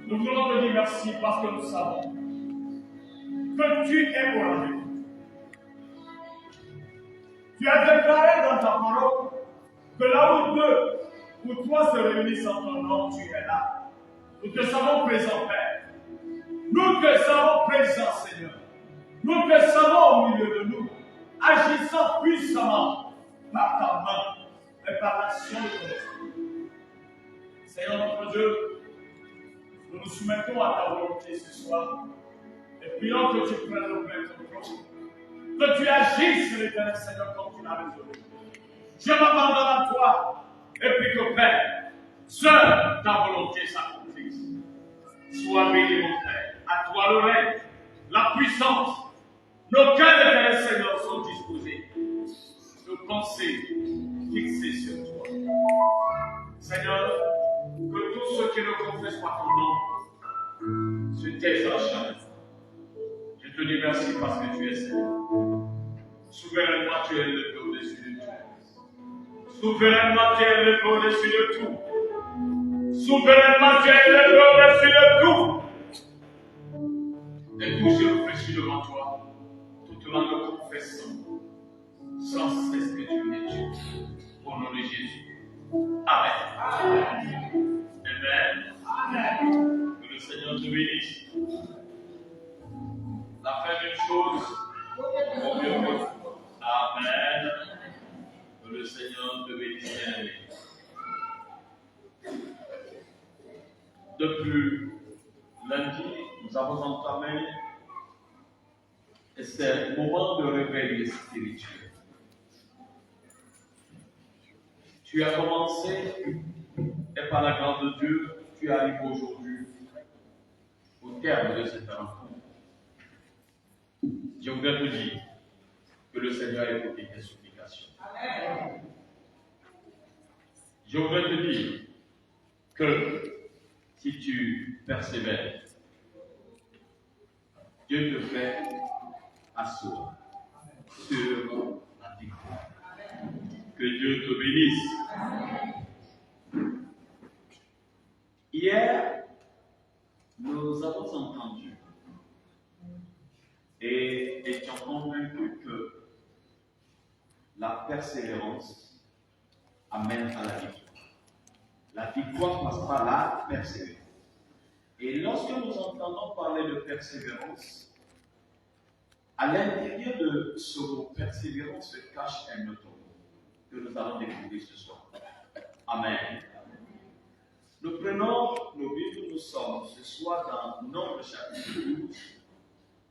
Nous voulons te dire merci parce que nous savons que tu es pour la vie. Tu as déclaré dans ta parole que là où deux ou trois se réunissent en ton nom, tu es là. Nous te savons présent, Père. Nous te savons présent, Seigneur. Nous te savons au milieu de nous, agissant puissamment par ta main et par l'action de ton esprit. Seigneur notre Dieu, nous nous soumettons à ta volonté ce soir et prions que tu prennes le plein contrôle. Que tu agisses, l'Éternel Seigneur, comme tu l'as résolu. Je m'abandonne à toi et puis que Père, seule ta volonté s'accomplisse. Sois béni, mon Père. À toi le règne, la puissance. Nos cœurs, l'Éternel Seigneur, sont disposés. Nos pensées fixées sur toi. Seigneur, que tous ceux qui ne confessent pas ton nom se taisent en chair. Je te dis merci parce que tu es Seigneur. Souverainement, tu es élevé au-dessus de tout. Souverainement, tu es élevé au-dessus de tout. Souverainement, tu es élevé au-dessus de tout. Et tout je réfléchis devant toi, tout en le confessant, sans cesse que tu es Dieu. Au nom de Jésus. Amen. Amen. Amen. Que le Seigneur te bénisse. La fin d'une chose, au mieux que Amen. Que le Seigneur te bénisse. Depuis lundi, nous avons entamé ce moment de réveil spirituel. Tu as commencé et par la grâce de Dieu, tu arrives aujourd'hui au terme de cette rencontre. Je voudrais te dire que le Seigneur a écouté tes supplications. Amen. Je voudrais te dire que si tu persévères, Dieu te fait asseoir sur la victoire. Que Dieu te bénisse. Hier, nous avons entendu et étions convaincus que la persévérance amène à la victoire. La victoire passe par la persévérance. Et lorsque nous entendons parler de persévérance, à l'intérieur de ce mot persévérance se cache un autre mot que nous allons découvrir ce soir. Amen. Nous prenons nos Bibles, nous sommes ce soir dans Nombre chapitre 12,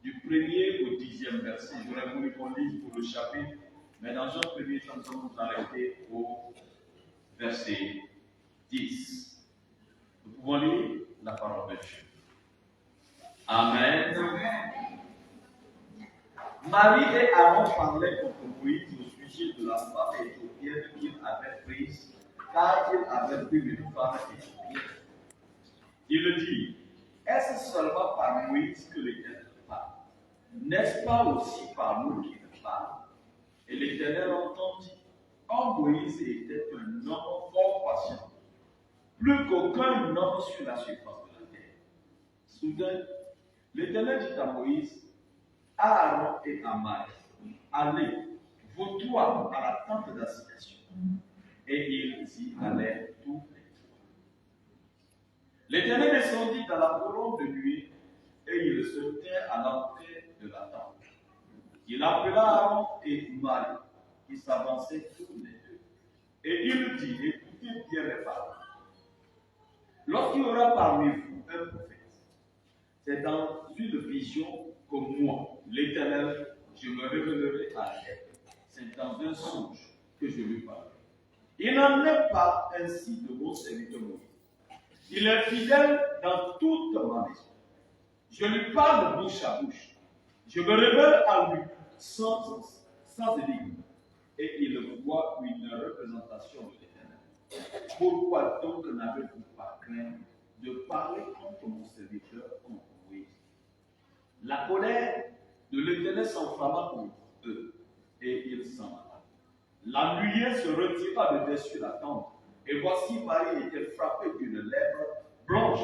du 1er au 10e verset. J'aurais voulu qu'on lise pour le chapitre, mais dans un premier temps, nous allons nous arrêter au verset 10. Nous pouvons lire la parole de Dieu. Amen. Marie et Aaron parlaient contre Moïse au sujet de la femme éthiopienne qu'il avait prise, car il avait pris une femme éthiopienne. Il dit, est-ce seulement par Moïse que l'Éternel parle? N'est-ce pas aussi par nous qu'il parle? Et l'Éternel entendit. Or Moïse était un homme fort patient, plus qu'aucun homme sur la surface de la terre. Soudain, l'Éternel dit à Moïse, à Aaron et à Marie, allez, vous trois à la tente d'assignation. Et ils y allèrent tous les trois. L'Éternel descendit dans la colonne de nuit et il se tint à l'entrée de la tente. Il appela Aaron et Marie, qui s'avançaient tous les deux. Et il dit, écoutez bien mes paroles. Lorsqu'il y aura parmi vous un prophète, c'est dans une vision que moi, l'Éternel, je me révélerai à elle. C'est dans un songe que je lui parle. Il n'en est pas ainsi de mon serviteur Moïse. Il est fidèle dans toute ma maison. Je lui parle bouche à bouche. Je me révèle à lui sans énigme. Et il voit une représentation de l'Éternel. Pourquoi donc n'avez-vous pas craint de parler contre mon serviteur, contre Moïse? La colère de l'Éternel s'enflamma contre eux, et ils s'en alla. La nuée se retira de dessus la tente, et voici Marie était frappée d'une lèvre blanche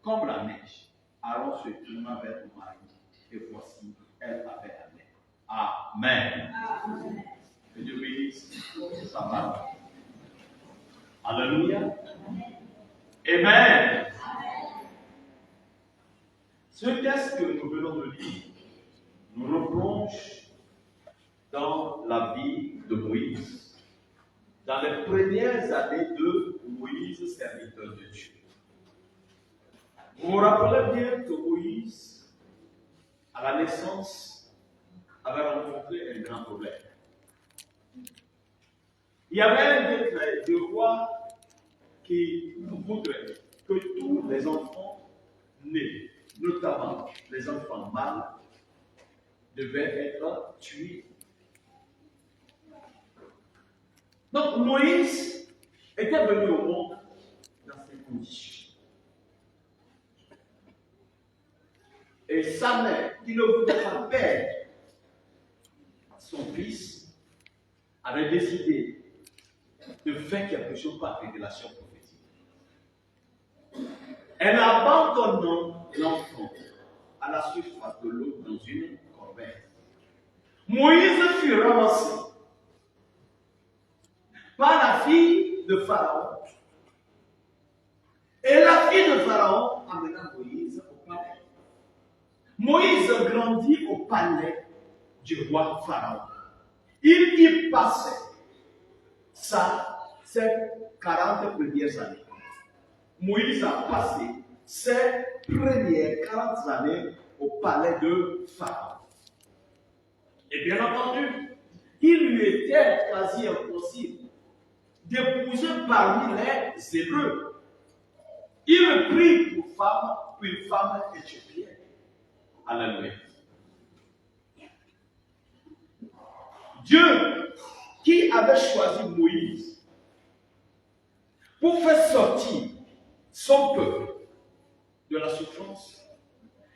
comme la neige. Aaron se tourna vers son mari et voici, elle avait la neige. Amen. Amen. Que Dieu bénisse sa parole. Alléluia. Amen. Ce texte que nous venons de lire nous replonge dans la vie de Moïse, dans les premières années de Moïse, serviteur de Dieu. Vous vous rappelez bien que Moïse, à la naissance, avait rencontré un grand problème. Il y avait un des rois qui voudrait que tous les enfants nés, notamment les enfants mâles, devaient être tués. Donc Moïse était venu au monde dans ces conditions. Et sa mère, qui ne voulait pas perdre son fils, avait décidé de faire quelque chose par révélation prophétique. Elle abandonnant l'enfant à la surface de l'eau dans une corbeille. Moïse fut ramassé par la fille de Pharaon. Et la fille de Pharaon amena Moïse au palais. Moïse grandit au palais du roi Pharaon. Il y passait ses 40 premières années. Moïse a passé ses premières 40 années au palais de Pharaon. Et bien entendu, il lui était quasi impossible d'épouser parmi les Hébreux. Il prit pour femme une femme éthiopienne. Alléluia. Dieu, qui avait choisi Moïse pour faire sortir son peuple de la souffrance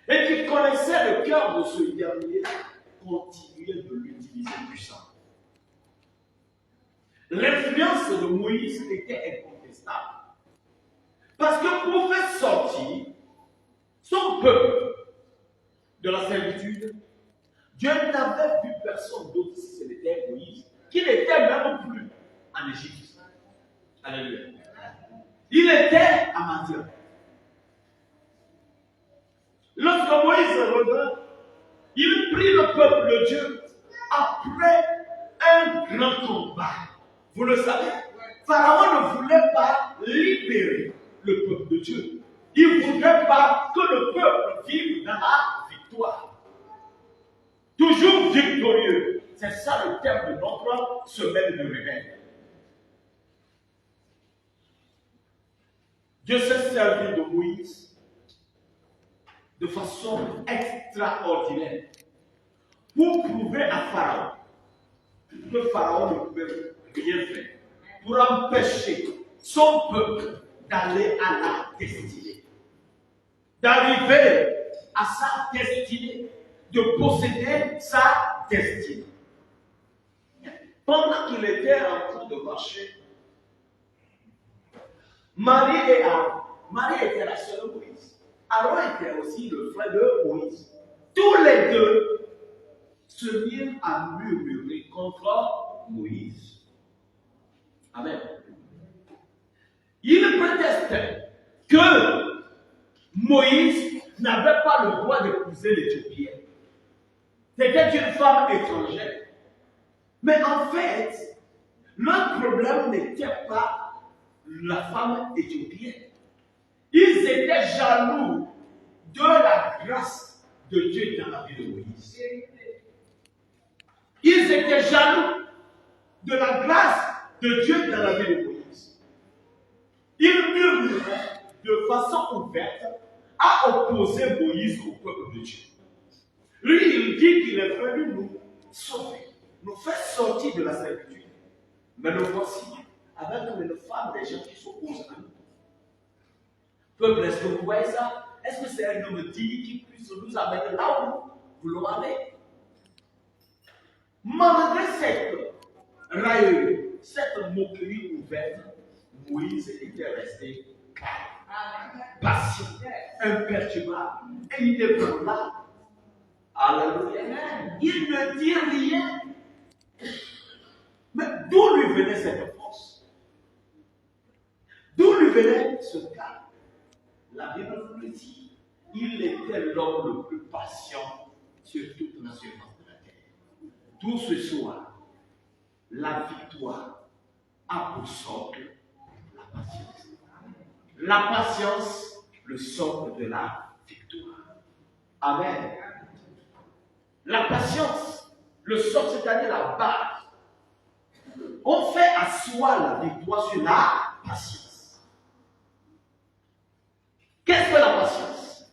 et qui connaissait le cœur de ce dernier, continuait de l'utiliser puissamment. L'influence de Moïse était incontestable. Parce que pour faire sortir son peuple de la servitude, Dieu n'avait vu personne d'autre si ce n'était Moïse, qui n'était même plus en Égypte. Alléluia. Il était à Madian. Lorsque Moïse revint, il prit le peuple de Dieu après un grand combat. Vous le savez, Pharaon ne voulait pas libérer le peuple de Dieu. Il ne voulait pas que le peuple vive dans la victoire. Toujours victorieux. C'est ça le thème de notre semaine de réveil. Dieu s'est servi de Moïse de façon extraordinaire pour prouver à Pharaon que Pharaon ne pouvait rien faire pour empêcher son peuple d'aller à la destinée, d'arriver à sa destinée, de posséder sa destinée. Pendant qu'il était en train de marcher, Marie et Aaron, Marie était la sœur de Moïse, Aaron était aussi le frère de Moïse. Tous les deux se mirent à murmurer contre Moïse. Amen. Ils protestaient que Moïse n'avait pas le droit d'épouser l'Éthiopienne. C'était une femme étrangère. Mais en fait, leur problème n'était pas la femme éthiopienne. Ils étaient jaloux de la grâce de Dieu dans la vie de Moïse. Ils étaient jaloux de la grâce de Dieu dans la vie de Moïse. Ils murmuraient de façon ouverte à opposer Moïse au peuple de Dieu. Lui, il dit qu'il est venu nous sauver, nous faire sortir de la servitude. Mais le voici, avec une femme, des gens qui s'opposent à nous. Peuple, est-ce que vous voyez ça? Est-ce que c'est un homme digne qui puisse nous amener là où nous voulons aller? Malgré cette raillerie, cette moquerie ouverte, Moïse était resté calme. patient, imperturbable, et inébranlable. Alléluia. Il ne dit rien. Mais d'où lui venait cette force? D'où lui venait ce calme? La Bible nous le dit. Il était l'homme le plus patient sur toute la surface de la terre. D'où ce soir, la victoire a pour socle la patience. La patience, le socle de la victoire. Amen. La patience, le socle, c'est-à-dire la base. On fait asseoir la victoire sur la patience. Qu'est-ce que la patience?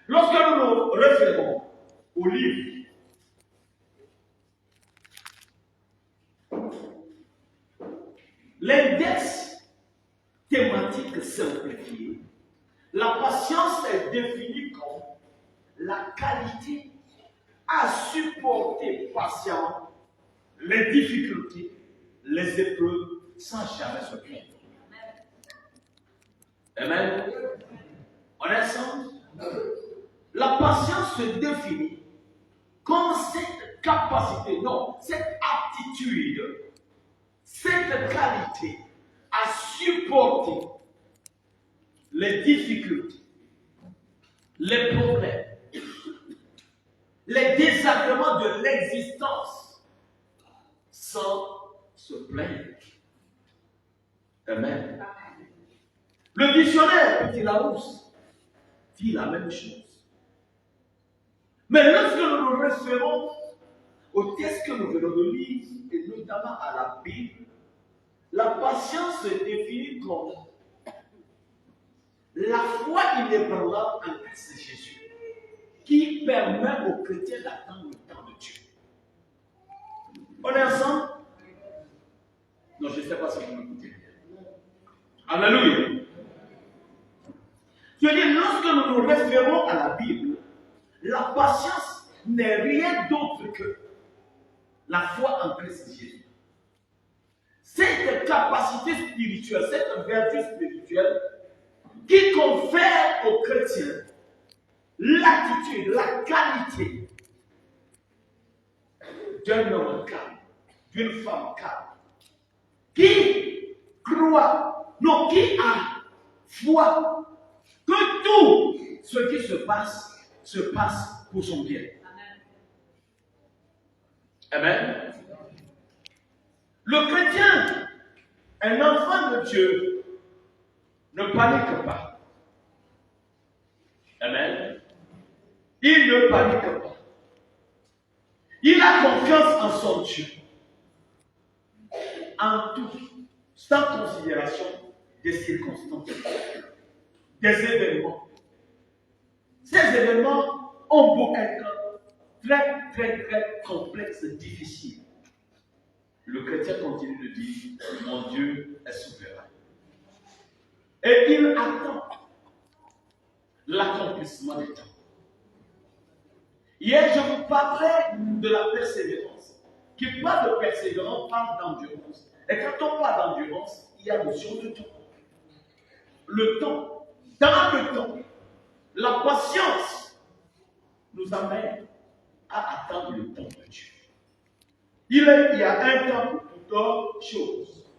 Lorsque nous nous référons au livre l'index thématique simplifié, la patience est définie comme la qualité à supporter patiemment les difficultés, les épreuves sans jamais se plaindre. Amen. On est ensemble? La patience se définit comme cette capacité, non, cette aptitude, cette qualité à supporter les difficultés, les problèmes, les désagréments de l'existence sans se plaindre. Amen. Le dictionnaire Petit Larousse dit la même chose. Mais lorsque nous nous référons au texte que nous venons de lire, et notamment à la Bible, la patience se définit comme la foi inébranlable en Christ Jésus, qui permet aux chrétiens d'attendre le temps de Dieu. On est ensemble? Non, je ne sais pas si vous m'écoutez bien. Alléluia. Je dis, lorsque nous nous référons à la Bible, la patience n'est rien d'autre que la foi en Christ Jésus. Cette capacité spirituelle, cette vertu spirituelle qui confère aux chrétiens l'attitude, la qualité d'un homme calme, d'une femme calme, qui croit, non, qui a foi que tout ce qui se passe pour son bien. Amen. Le chrétien, un enfant de Dieu, ne panique pas. Amen. Il ne panique pas. Il a confiance en son Dieu. En tout, sans considération des circonstances, des événements. Ces événements ont beau être très complexes, difficiles. Le chrétien continue de dire, mon Dieu est souverain. Et il attend l'accomplissement des temps. Hier, je vous parlais de la persévérance. Qui parle de persévérance parle d'endurance. Et quand on parle d'endurance, il y a notion de temps. Le temps, dans le temps, la patience nous amène à attendre le temps de Dieu. Il y a un temps pour toute chose.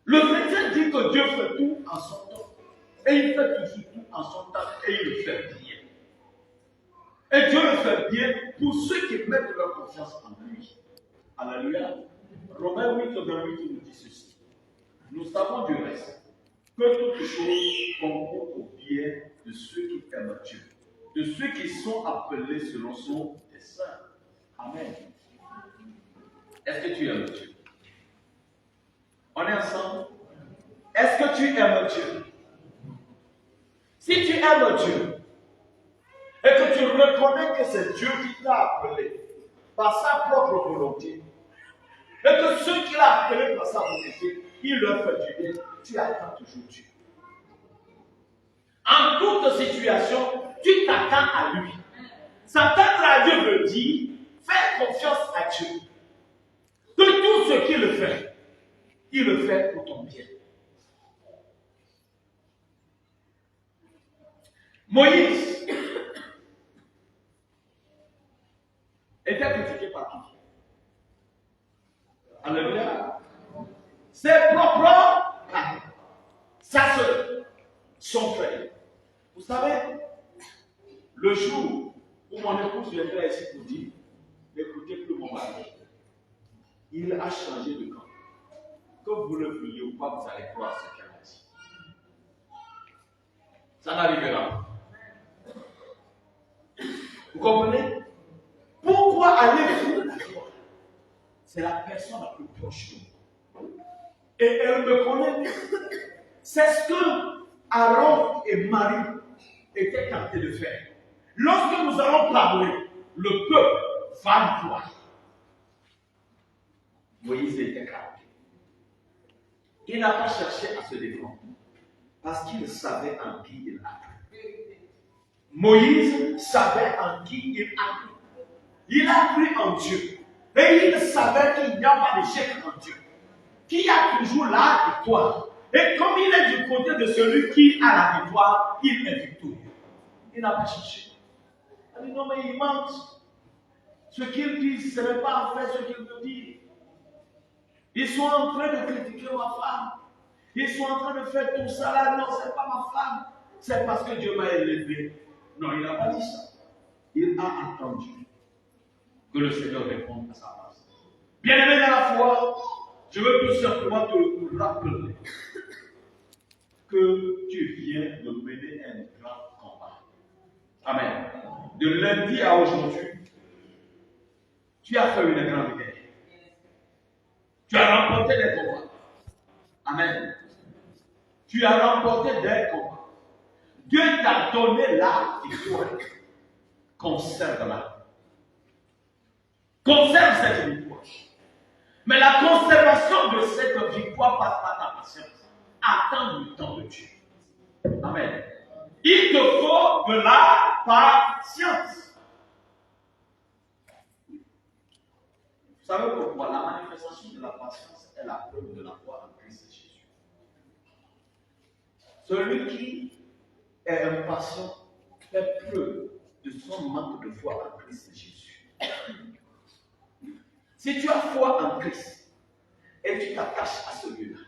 Le chrétien dit que Dieu fait tout en son temps. Et il fait toujours tout en son temps. Et il le fait bien. Et Dieu le fait bien pour ceux qui mettent leur confiance en lui. Alléluia. Romains 8, 28 nous dit ceci. Nous savons du reste que toutes choses concourent au bien de ceux qui aiment Dieu, de ceux qui sont appelés selon son dessein. Amen. Est-ce que tu aimes Dieu? On est ensemble? Est-ce que tu aimes Dieu? Si tu aimes Dieu, et que tu reconnais que c'est Dieu qui t'a appelé par sa propre volonté, et que ceux qu'il a appelés par sa volonté, il leur fait du bien, tu attends toujours Dieu. En toute situation, tu t'attends à lui. S'attendre à Dieu veut dire faire confiance à Dieu. Que tout ce qu'il fait, il le fait pour ton bien. Moïse était critiqué par qui? Alléluia. Ses propres parents, sa soeur, son frère. Vous savez, le jour où mon épouse viendra ici pour dire, n'écoutez plus mon mari, il a changé de camp. Que vous le vouliez ou pas, vous allez croire ce qu'elle a dit. Ça n'arrivera pas. Vous comprenez? Pourquoi aller vers la gloire? C'est la personne la plus proche de nous. Et elle me connaît. C'est ce que Aaron et Marie étaient tentés de faire. Lorsque nous allons parler, le peuple va nous voir. Moïse était calme. Il n'a pas cherché à se défendre parce qu'il savait en qui il a cru. Moïse savait en qui il a cru. Il a cru en Dieu. Et il savait qu'il n'y a pas d'échec en Dieu. Qui a toujours la victoire. Et comme il est du côté de celui qui a la victoire, il est victorieux. Il n'a pas cherché. Il a dit non, mais il ment. Ce qu'ils disent, ce n'est pas en fait ce qu'ils veulent dire. Ils sont en train de critiquer ma femme. Ils sont en train de faire tout ça là. Non, ce n'est pas ma femme. C'est parce que Dieu m'a élevé. Non, il n'a pas dit ça. Il a attendu que le Seigneur réponde à sa place. Bien-aimé dans la foi, je veux tout simplement te rappeler que tu viens de mener un grand combat. Amen. De lundi à aujourd'hui, tu as fait une grande guerre. Tu as remporté des combats. Amen. Tu as remporté des combats. Dieu t'a donné la victoire. Conserve-la. Conserve cette victoire. Mais la conservation de cette victoire passe par ta patience. Attends le temps de Dieu. Amen. Il te faut de la patience. Vous savez pourquoi? La manifestation de la patience est la preuve de la foi en Christ Jésus. Celui qui est impatient fait preuve de son manque de foi en Christ Jésus. Si tu as foi en Christ et tu t'attaches à celui-là,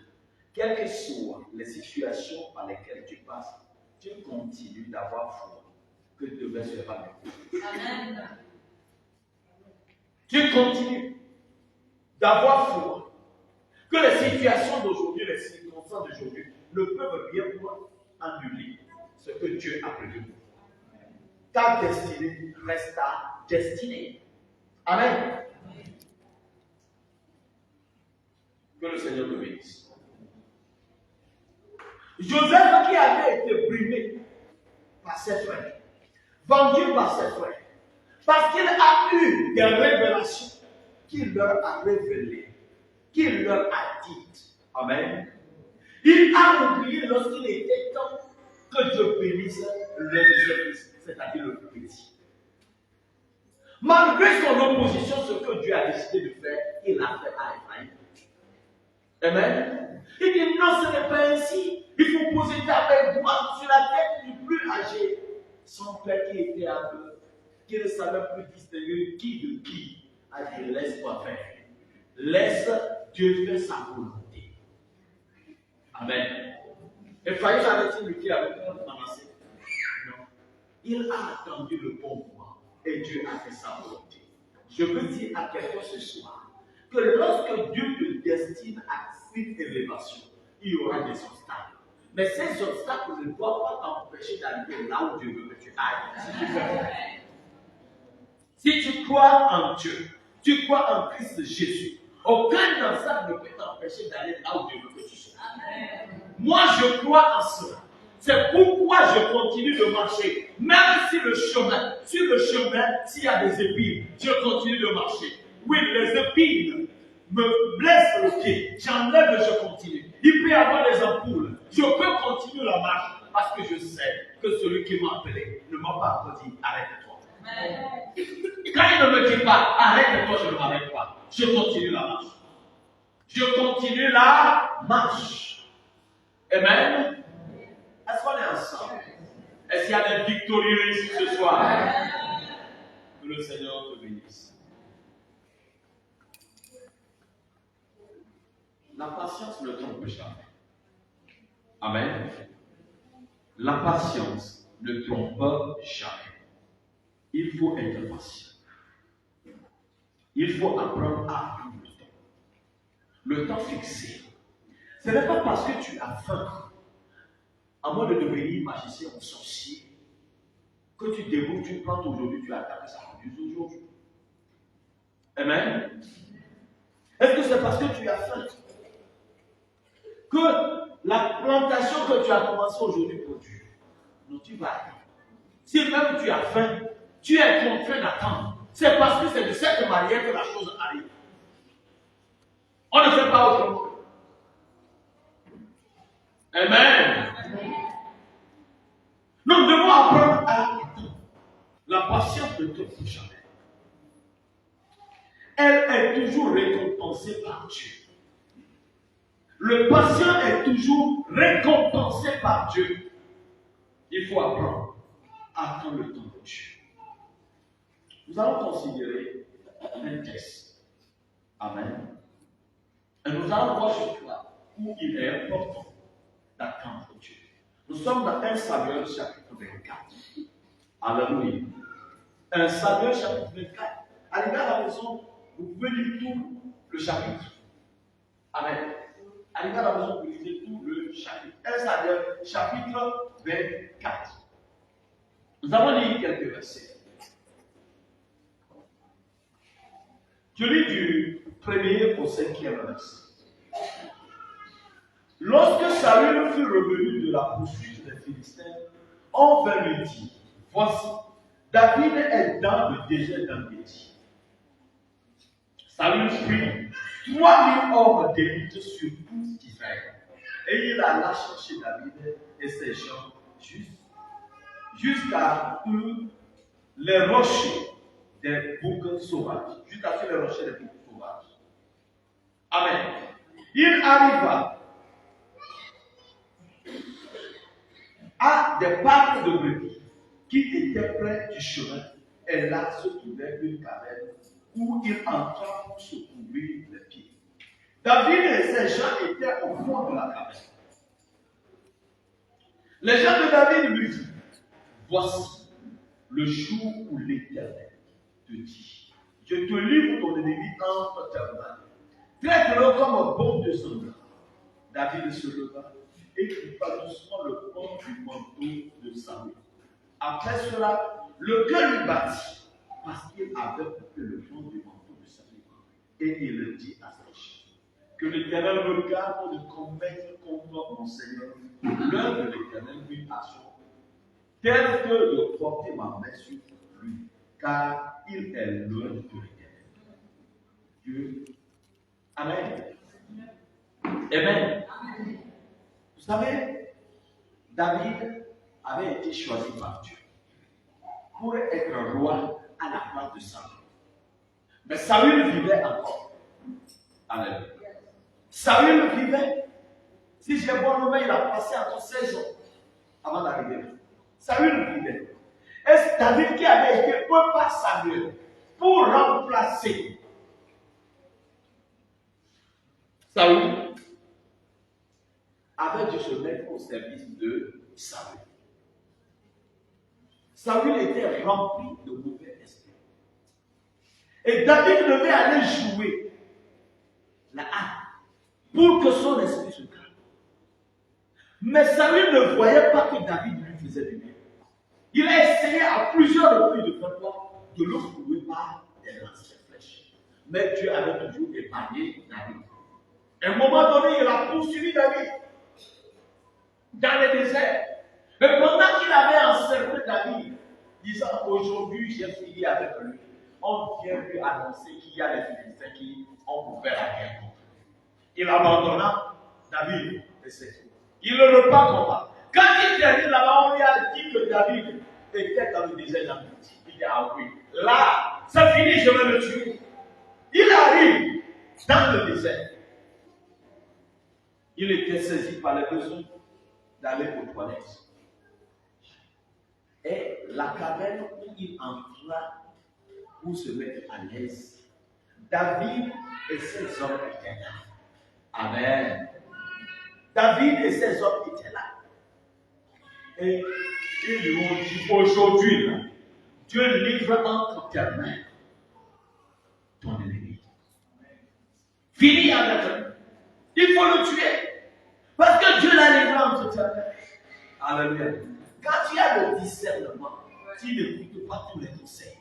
quelles que soient les situations par lesquelles tu passes, tu continues d'avoir foi que demain sera mieux. Amen. Tu continues d'avoir foi que les situations d'aujourd'hui, les circonstances d'aujourd'hui ne peuvent bien annuler ce que Dieu a prévu pour toi. Ta destinée reste ta destinée. Amen. Que le Seigneur te bénisse. Joseph qui avait été brimé par ses frères, vendu par ses frères, parce qu'il a eu des révélations qu'il leur a révélées, qu'il leur a dites. Amen. Il a oublié lorsqu'il était temps que Dieu bénisse le deuxième fils, c'est-à-dire le plus petit. Malgré son opposition, ce que Dieu a décidé de faire, il l'a fait à Ephraïm. Amen. Il dit non, ce n'est pas ainsi. Il faut poser ta main droite sur la tête du plus âgé. Son père qui était aveugle, qui ne savait plus distinguer qui de qui, a dit laisse-toi faire. Laisse Dieu faire sa volonté. Amen. Ephraïm avait-il lutté avec Manassé? Non. Il a attendu le bon moment et Dieu a fait sa volonté. Je veux dire à quelqu'un ce soir que lorsque Dieu te destine à une élévation, il y aura des obstacles. Mais ces obstacles ne doivent pas t'empêcher d'arriver là où Dieu veut que tu ailles. Si tu crois en Dieu, tu crois en Christ Jésus, aucun obstacle ne peut t'empêcher d'aller là où Dieu veut que tu sois. Moi, je crois en cela. C'est pourquoi je continue de marcher. Même si sur le chemin, s'il y a des épines, je continue de marcher. Oui, les épines me blessent le pied. J'enlève et je continue. Il peut y avoir des ampoules. Je peux continuer la marche parce que je sais que celui qui m'a appelé ne m'a pas encore dit arrête-toi. Quand il ne me dit pas arrête-toi, je ne m'arrête pas. Je continue la marche. Je continue la marche. Amen. Est-ce qu'on est ensemble? Est-ce Est-ce qu'il y a des victorieux ici ce soir? Que le Seigneur te bénisse. La patience ne trompe jamais. Amen. La patience ne trompe jamais. Il faut être patient. Il faut apprendre à attendre le temps. Le temps fixé. Ce n'est pas parce que tu as faim, à moins de devenir magicien ou sorcier, que tu débrouilles, tu plantes aujourd'hui, tu attends que ça produise aujourd'hui. Amen. Est-ce que c'est parce que tu as faim que la plantation que tu as commencé aujourd'hui produit? Non, tu vas attendre. Si même tu as faim, tu es contraint d'attendre. C'est parce que c'est de cette manière que la chose arrive. On ne fait pas autrement. Amen. Nous devons apprendre à attendre. La patience ne trompe jamais. Elle est toujours récompensée par Dieu. Le patient est toujours récompensé par Dieu. Il faut apprendre à attendre le temps de Dieu. Nous allons considérer un texte. Amen. Et nous allons voir sur toi où il est important d'attendre Dieu. Nous sommes dans 1 Samuel chapitre 24. Alléluia. 1 Samuel chapitre 24. Allez à la maison, vous pouvez lire tout le chapitre. Amen. Allez à la maison, vous lisez tout le chapitre. 1 Samuel chapitre 24. Nous allons lire quelques versets. Je lis du 1er au 5e verset. Lorsque Saül fut revenu de la poursuite des Philistins, on vint lui dire, voici, David est dans le désert d'En-Gedi. Saül prit 3000 hommes d'élite sur tout Israël. Et il alla chercher David et ses gens jusqu'à les rochers des boucs sauvages. Jusqu'à sur les rochers des boucs sauvages. Amen. Il arriva à des parcs de brebis qui étaient près du chemin. Et là se trouvait une caverne où il entra pour se couvrir les pieds. David et ses gens étaient au fond de la caverne. Les gens de David lui disent, voici le jour où l'Éternel te dit, je te livre ton ennemi entre tes mains. Traite-le comme un bon descendant. David se leva et coupa doucement le pont du manteau de Saül. Après cela, le cœur lui battit parce qu'il avait coupé le pont du manteau de Saül. Et il dit à ses gens, que l'Éternel me garde de commettre contre mon Seigneur l'œuvre de l'Éternel lui assaut, tel que de porter ma main sur lui, car il est l'œuvre de l'Éternel. Dieu. Amen. Amen. Vous savez, David avait été choisi par Dieu pour être roi à la place de Saül. Mais Saül vivait encore. Amen. Saül vivait. Si j'ai bon nommé, il a passé entre 16 ans avant d'arriver là. Saül vivait. Est-ce David qui avait été pris par Samuel pour remplacer Saül avait dû se mettre au service de Saül. Saül était rempli de mauvais esprits. Et David devait aller jouer la harpe pour que son esprit se calme. Mais Saül ne voyait pas que David lui faisait du bien. Il a essayé à plusieurs reprises de faire quoi? De le fouler par des lances de flèches. Mais Dieu avait toujours épargné David. À un moment donné, il a poursuivi David dans le désert. Mais pendant qu'il avait encerclé David, disant aujourd'hui j'ai fini avec lui, on vient lui annoncer qu'il y a des Philistins qui ont ouvert la guerre contre lui. Il abandonna David et c'est tout. Il ne veut pas combattre. Quand il termine là-bas, on lui a dit que David était dans le désert d'En-Gedi. Il dit ah oui, là, c'est fini, je vais le tuer. Il arrive dans le désert. Il était saisi par le besoin d'aller aux toilettes. la caverne où il entra pour se mettre à l'aise. David et ses hommes étaient là. Amen. David et ses hommes étaient là. Et ils lui ont dit, aujourd'hui, Dieu livre entre tes mains ton ennemi. Fini avec eux. Il faut le tuer. Parce que Dieu l'a livré entre tes mains. Alléluia. Quand tu as le discernement, tu n'écoutes pas tous les conseils.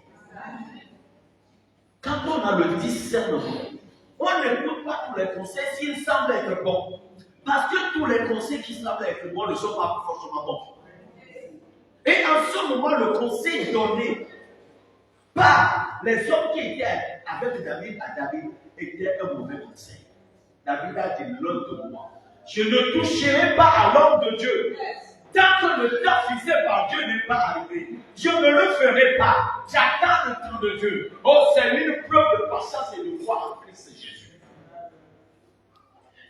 Quand on a le discernement, on n'écoute pas tous les conseils s'ils semblent être bons. Parce que tous les conseils qui semblent être bons ne sont pas forcément bons. Et en ce moment, le conseil donné par les hommes qui étaient avec David à David était un mauvais conseil. David a dit l'autre de moi, je ne toucherai pas à l'homme de Dieu. Tant que le temps fixé par Dieu n'est pas arrivé, je ne le ferai pas. J'attends le temps de Dieu. Oh, c'est une preuve de patience et de foi en Christ Jésus.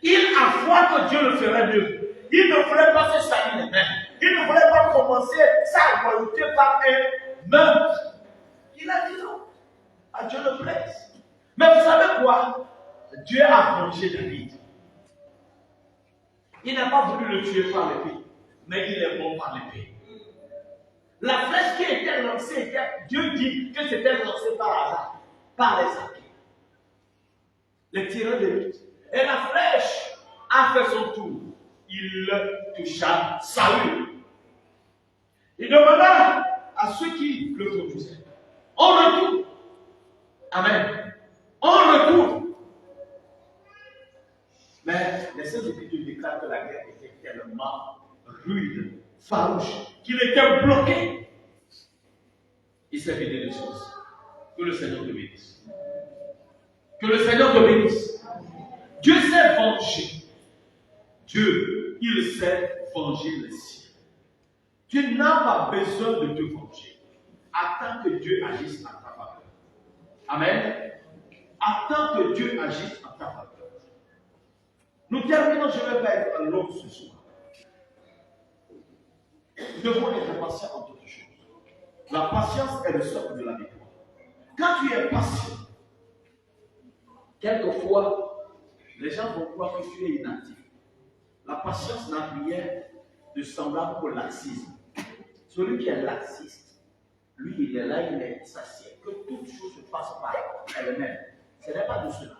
Il a foi que Dieu le ferait mieux. Il ne voulait pas se salir les mains. Il ne voulait pas commencer sa royauté par un meurtre. Il a dit non. À Dieu le plaise. Mais vous savez quoi? Dieu a vengé David. Il n'a pas voulu le tuer par l'épée, mais il est mort par l'épée. La flèche qui était lancée, Dieu dit que c'était lancé par hasard, par les archers. Les tireurs d'élite. Et la flèche a fait son tour. Il toucha Saül. Il demanda à ceux qui le conduisaient, on retourne. Amen. On retourne. Mais les Saintes Écritures déclarent que la guerre était tellement rude, farouche, qu'il était bloqué. Il s'est vidé de choses. Que le Seigneur te bénisse. Que le Seigneur te bénisse. Dieu s'est vengé. Dieu, il sait venger les siens. Tu n'as pas besoin de te venger. Attends que Dieu agisse en ta faveur. Amen. Attends que Dieu agisse en ta faveur. Nous terminons, je ne vais pas être long ce soir. Nous devons être patients en toutes choses. La patience est le socle de la victoire. Quand tu es patient, quelquefois, les gens vont croire que tu es inactif. La patience n'a rien de semblable au laxisme. Celui qui est laxiste, lui, il est là, il est satisfait. Que toute chose se passe par elle-même. Ce n'est pas de cela.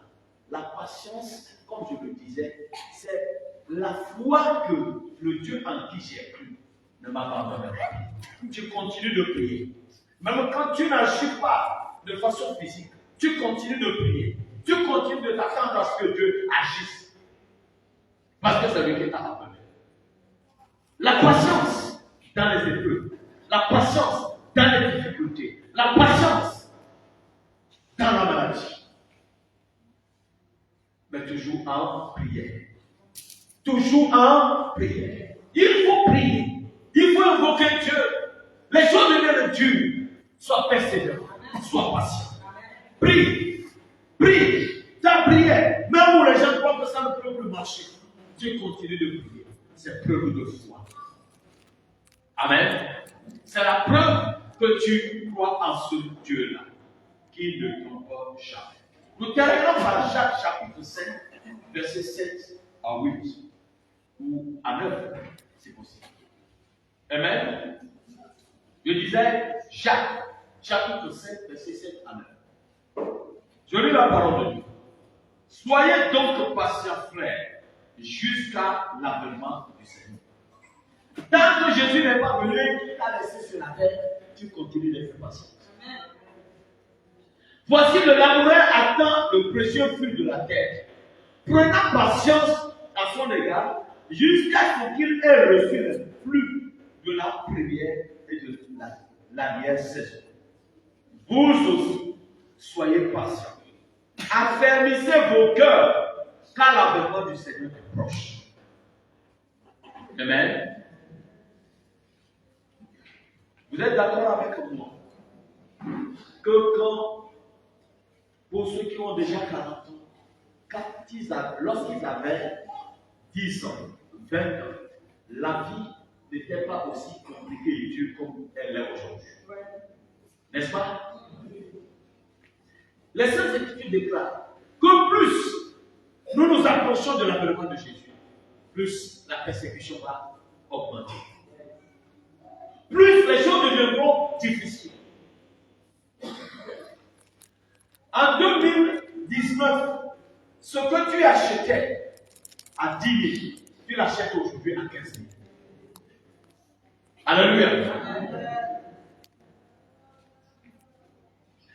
La patience, comme je le disais, c'est la foi que le Dieu en qui j'ai cru ne m'abandonne pas. Tu continues de prier. Même quand tu n'agis pas de façon physique, tu continues de prier. Tu continues de t'attendre à ce que Dieu agisse. Parce que c'est lui qui t'a appelé. La patience dans les épreuves. La patience dans les difficultés. La patience dans la maladie. Mais toujours en prière. Toujours en prière. Il faut prier. Il faut invoquer Dieu. Les choses deviennent dures. Sois persévérant. Sois patient. Prie. Prie. Ta prière. Même où les gens croient que ça ne peut plus marcher. Dieu continue de prier. C'est preuve de foi. Amen. C'est la preuve que tu crois en ce Dieu-là. Qui ne trompe jamais. Nous terminons par Jacques chapitre 5, versets 7 à 8, ou à 9, c'est possible. Amen. Je disais Jacques chapitre 5, versets 7 à 9. Je lis la parole de Dieu. Soyez donc patients, frères, jusqu'à l'avènement du Seigneur. Tant que Jésus n'est pas venu, qu'il t'a laissé sur la terre, tu continues d'être patient. Voici le laboureur attend le précieux fruit de la terre, prenant patience à son égard, jusqu'à ce qu'il ait reçu le fruit de la première et de la dernière saison. Vous aussi, soyez patients. Affermissez vos cœurs, car l'avènement du Seigneur est proche. Amen. Vous êtes d'accord avec moi que pour ceux qui ont déjà 40 ans, lorsqu'ils avaient 10 ans, 20 ans, la vie n'était pas aussi compliquée et dure comme elle l'est aujourd'hui. N'est-ce pas? Les Saintes Écritures déclarent que plus nous nous approchons de l'avènement de Jésus, plus la persécution va augmenter. Plus les choses deviendront difficiles. En 2019, ce que tu achetais à 10 000, tu l'achètes aujourd'hui à 15 000. Alléluia.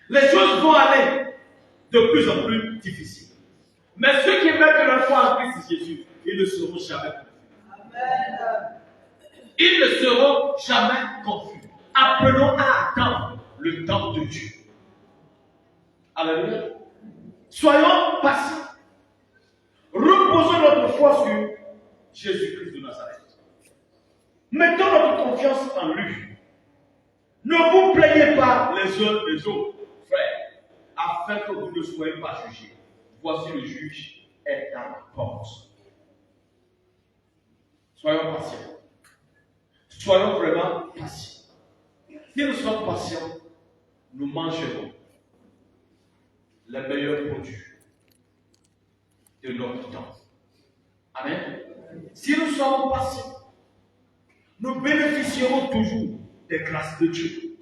Les choses vont aller de plus en plus difficiles. Mais ceux qui mettent leur foi en Christ Jésus, ils ne seront jamais confus. Ils ne seront jamais confus. Apprenons à attendre le temps de Dieu. Alléluia. Soyons patients. Reposons notre foi sur Jésus-Christ de Nazareth. Mettons notre confiance en lui. Ne vous plaignez pas les uns les autres, frères, afin que vous ne soyez pas jugés. Voici le juge est à la porte. Soyons patients. Soyons vraiment patients. Si nous sommes patients, nous mangerons les meilleurs produits de notre temps. Amen. Si nous sommes patients, nous bénéficierons toujours des grâces de Dieu.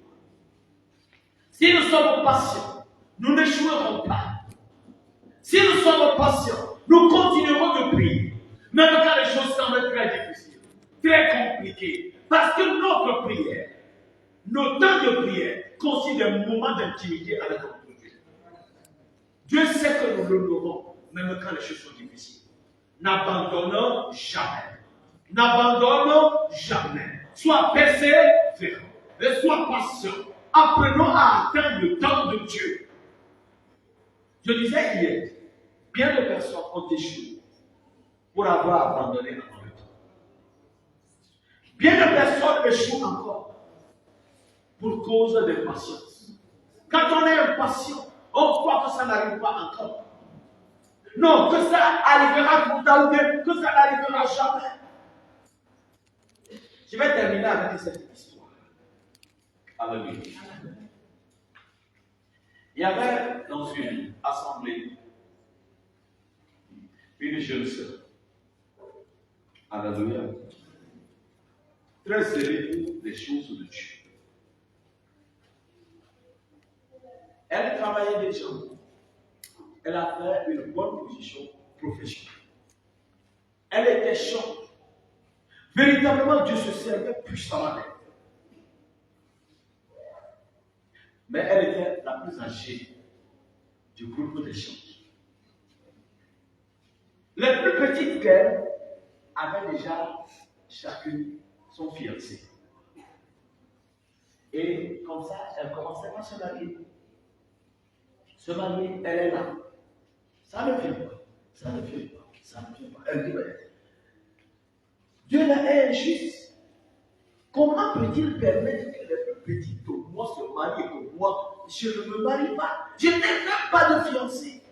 Si nous sommes patients, nous n'échouerons pas. Si nous sommes patients, nous continuerons de prier. Même quand les choses semblent très difficiles, très compliquées. Parce que notre prière, nos temps de prière, constituent des moments d'intimité avec notre Dieu. Dieu sait que nous l'honorons, même quand les choses sont difficiles. N'abandonnons jamais. N'abandonnons jamais. Sois persévérant et sois patient. Apprenons à atteindre le temps de Dieu. Je disais hier, bien de personnes ont échoué pour avoir abandonné avant le temps. Bien de personnes échouent encore pour cause d'impatience. Quand on est impatient, on croit que ça n'arrive pas encore. Non, que ça arrivera pour tard ou bien que ça n'arrivera jamais. Je vais terminer avec cette histoire. Alléluia. Il y avait dans une assemblée une jeune sœur. Alléluia. Très zélée pour les choses de Dieu. Elle travaillait déjà. Elle a fait une bonne position professionnelle. Elle était chante. Véritablement, Dieu se servait puissamment d'elle. Mais elle était la plus âgée du groupe des chantes. Les plus petites qu'elle avaient déjà chacune son fiancé. Et comme ça, elle commençait à se marier. Se marier, elle est là. Ça ne vient pas. Ça ne vient pas. Ça ne vient pas. Elle dit, mais Dieu est injuste. Comment peut-il permettre que les plus petites de moi se marient et que moi, je ne me marie pas? Je n'ai même pas de fiancé.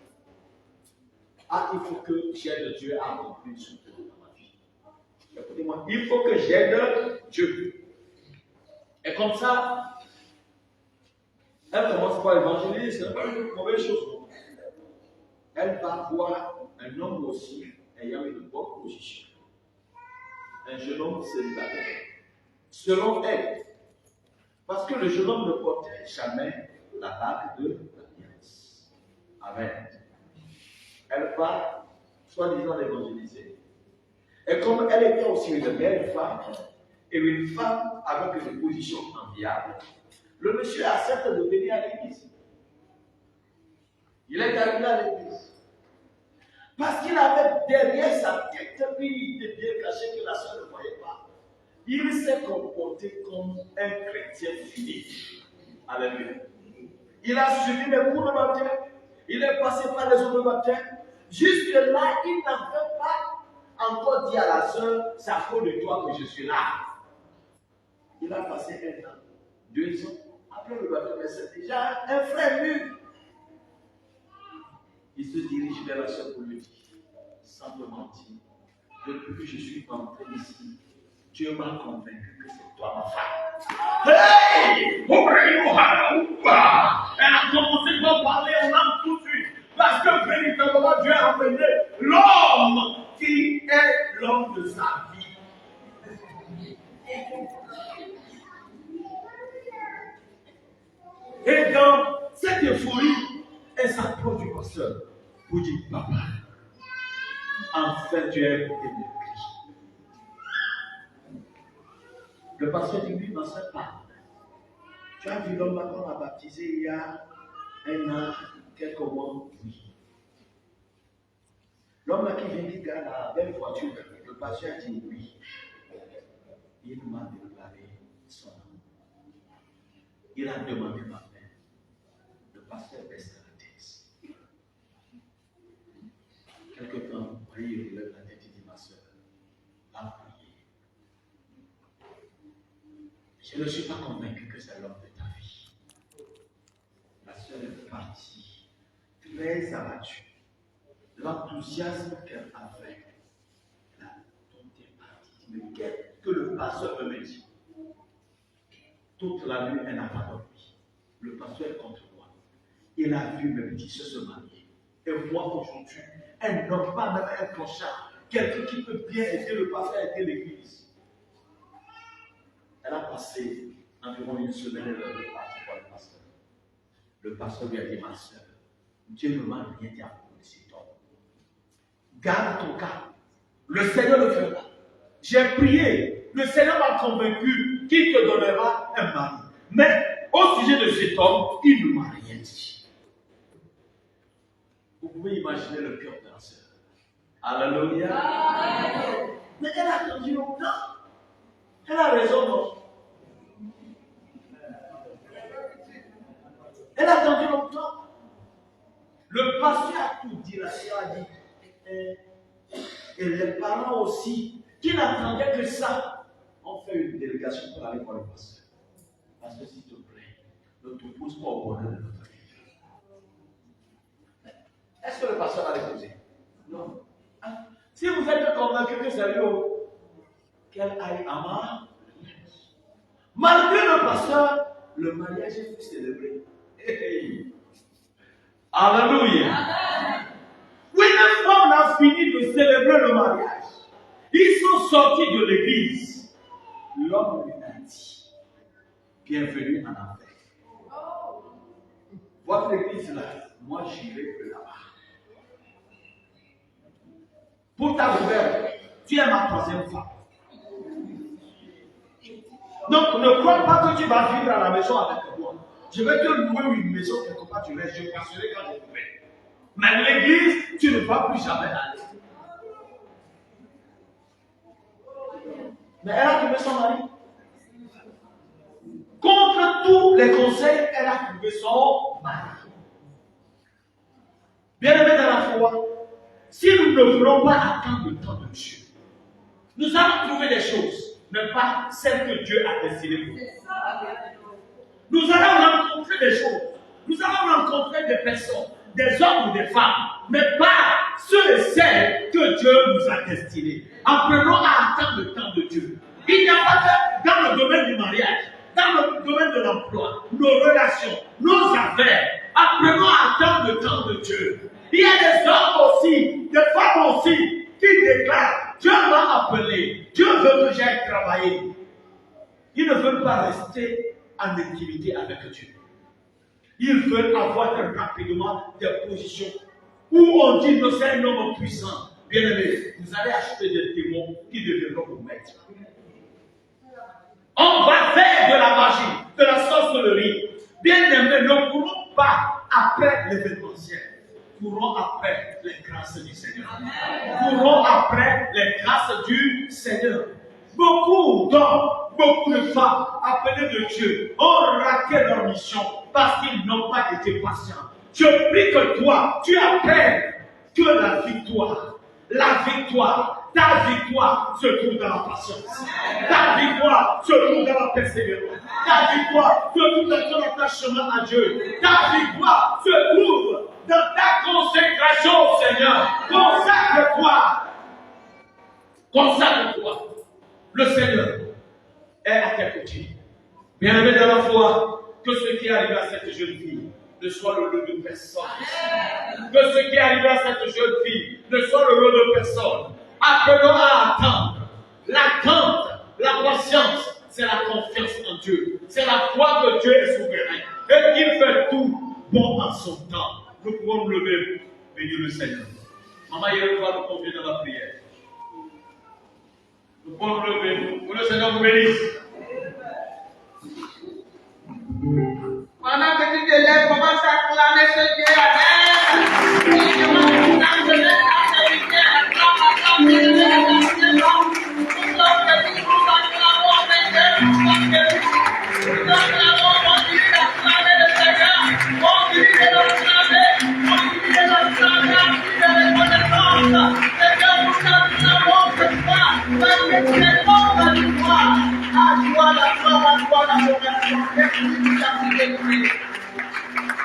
Ah, il faut que j'aide Dieu à accomplir son plan dans ma vie. Écoutez-moi, il faut que j'aide Dieu. Et comme ça, elle commence par évangéliser, ce n'est pas une mauvaise chose. Elle va voir un homme aussi ayant une bonne position. Un jeune homme célibataire. Selon elle. Parce que le jeune homme ne portait jamais la bague de l'alliance. Amen. Elle va, soi-disant, l'évangéliser. Et comme elle était aussi une belle femme, et une femme avec une position enviable, le monsieur accepte de venir à l'église. Il est arrivé à l'église. Parce qu'il avait derrière sa tête une idée bien cachée que la soeur ne voyait pas. Il s'est comporté comme un chrétien fini. Alléluia. Il a suivi les cours de baptême. Il est passé par les eaux de baptême. Jusque-là, il n'avait pas encore dit à la soeur, ça faut de toi que je suis là. Il a passé 1 an, 2 ans. Après le baptême, c'est déjà un frère mûr. Il se dirige vers la soeur pour lui dire, sans te mentir, depuis que je suis entré ici, Dieu m'a convaincu que c'est toi ma femme. Hey! Elle a commencé par parler en âme tout de suite. Parce que véritablement Dieu a appelé l'homme qui est l'homme de sa vie. Et dans cette euphorie, elle s'approche du pasteur pour dire, papa, enfin tu as écouté mes cris. Le pasteur dit, oui, ma soeur, parle. Tu as vu l'homme qu'on a baptisé il y a un an, quelques mois? Oui. L'homme qui vient qui garde la belle voiture, le pasteur a dit oui. Il m'a déclaré son amour. Il a demandé ma main. Le pasteur baisse la tête. Quelque temps, il relève la tête et dit, ma soeur, va prier. Je ne suis pas convaincu que c'est l'homme de ta vie. La soeur est partie, très abattue. L'enthousiasme qu'elle avait, là, tout est parti. Mais qu'est-ce que le pasteur me dit? Toute la nuit, elle n'a pas dormi. Le pasteur est contre moi. Il a vu mes petits soeurs se marier. Et moi, aujourd'hui, elle n'a pas même un clochard. Quelqu'un qui peut bien aider le pasteur à aider l'église. Elle a passé environ une semaine, elle est partie voir le pasteur. Le pasteur lui a dit, ma soeur, Dieu ne m'a rien dit à propos de cet homme. Garde ton cas. Le Seigneur le fera. J'ai prié. Le Seigneur m'a convaincu qu'il te donnera un mari. Mais au sujet de cet homme, il ne m'a rien dit. Vous pouvez imaginer le cœur de la sœur. Alléluia. Amen. Mais elle a attendu longtemps. Elle a raison, non? Elle a attendu longtemps. Le pasteur a tout dit, la sœur a dit. Et les parents aussi, qui n'attendaient que ça, ont fait une délégation pour aller voir le pasteur. Pasteur, s'il te plaît, ne te pousse pas au bonheur de notre vie. Est-ce que le pasteur a répondu? Non. Si vous êtes convaincu que c'est lui, qu'elle aille à ma. Malgré le pasteur, le mariage est célébré. Hey. Alléluia. Amen. Oui, une fois on a fini de célébrer le mariage, ils sont sortis de l'église. L'homme lui a dit, bienvenue en enfer. Votre église là, moi j'irai que là-bas. Pour ta nouvelle, tu es ma troisième femme. Donc ne crois pas que tu vas vivre à la maison avec moi. Je vais te louer une maison quelque part, tu restes, je passerai quand je pourrai. Mais l'église, tu ne vas plus jamais aller. Mais elle a trouvé son mari. Contre tous les conseils, elle a trouvé son mari. Bien-aimés dans la foi, si nous ne voulons pas attendre le temps de Dieu, nous allons trouver des choses, mais pas celles que Dieu a destinées pour nous. Nous allons rencontrer des choses, nous allons rencontrer des personnes, des hommes ou des femmes, mais pas ceux et celles que Dieu nous a destinés. Apprenons à attendre le temps de Dieu. Il n'y a pas que dans le domaine du mariage, dans le domaine de l'emploi, nos relations, nos affaires. Apprenons à attendre le temps de Dieu. Il y a des hommes aussi, des femmes aussi, qui déclarent, Dieu m'a appelé, Dieu veut que j'aille travailler. Ils ne veulent pas rester en intimité avec Dieu. Ils veulent avoir rapidement des positions où on dit que c'est un homme puissant. Bien aimé, vous allez acheter des démons qui deviendront vos maîtres. On va faire de la magie, de la sorcellerie. Bien aimé, ne courons pas après l'événementiel. Courons après les grâces du Seigneur. Courons après les grâces du Seigneur. Beaucoup d'hommes, beaucoup de femmes appelées de Dieu ont raté leur mission parce qu'ils n'ont pas été patients. Je prie que toi, tu apprennes que la victoire, ta victoire se trouve dans la patience. Ta victoire se trouve dans la persévérance. Ta victoire se trouve dans ton attachement à Dieu. Ta victoire se trouve dans ta consécration au Seigneur. Consacre-toi. Consacre-toi. Le Seigneur est à tes côtés. Bien-aimé dans la foi, que ce qui est arrivé à cette jeune fille ne soit le lot de personne. Que ce qui est arrivé à cette jeune fille ne soit le lot de personne. Appelons à attendre. L'attente, la patience, c'est la confiance en Dieu. C'est la foi que Dieu est souverain et qu'il fait tout bon en son temps. Nous pouvons nous lever, bénir le Seigneur. Maman, il va nous conduire dans la prière. Nous pouvons nous lever. Que le Seigneur vous bénisse. Pendant que tu te lèves, commence à clamer ce Dieu à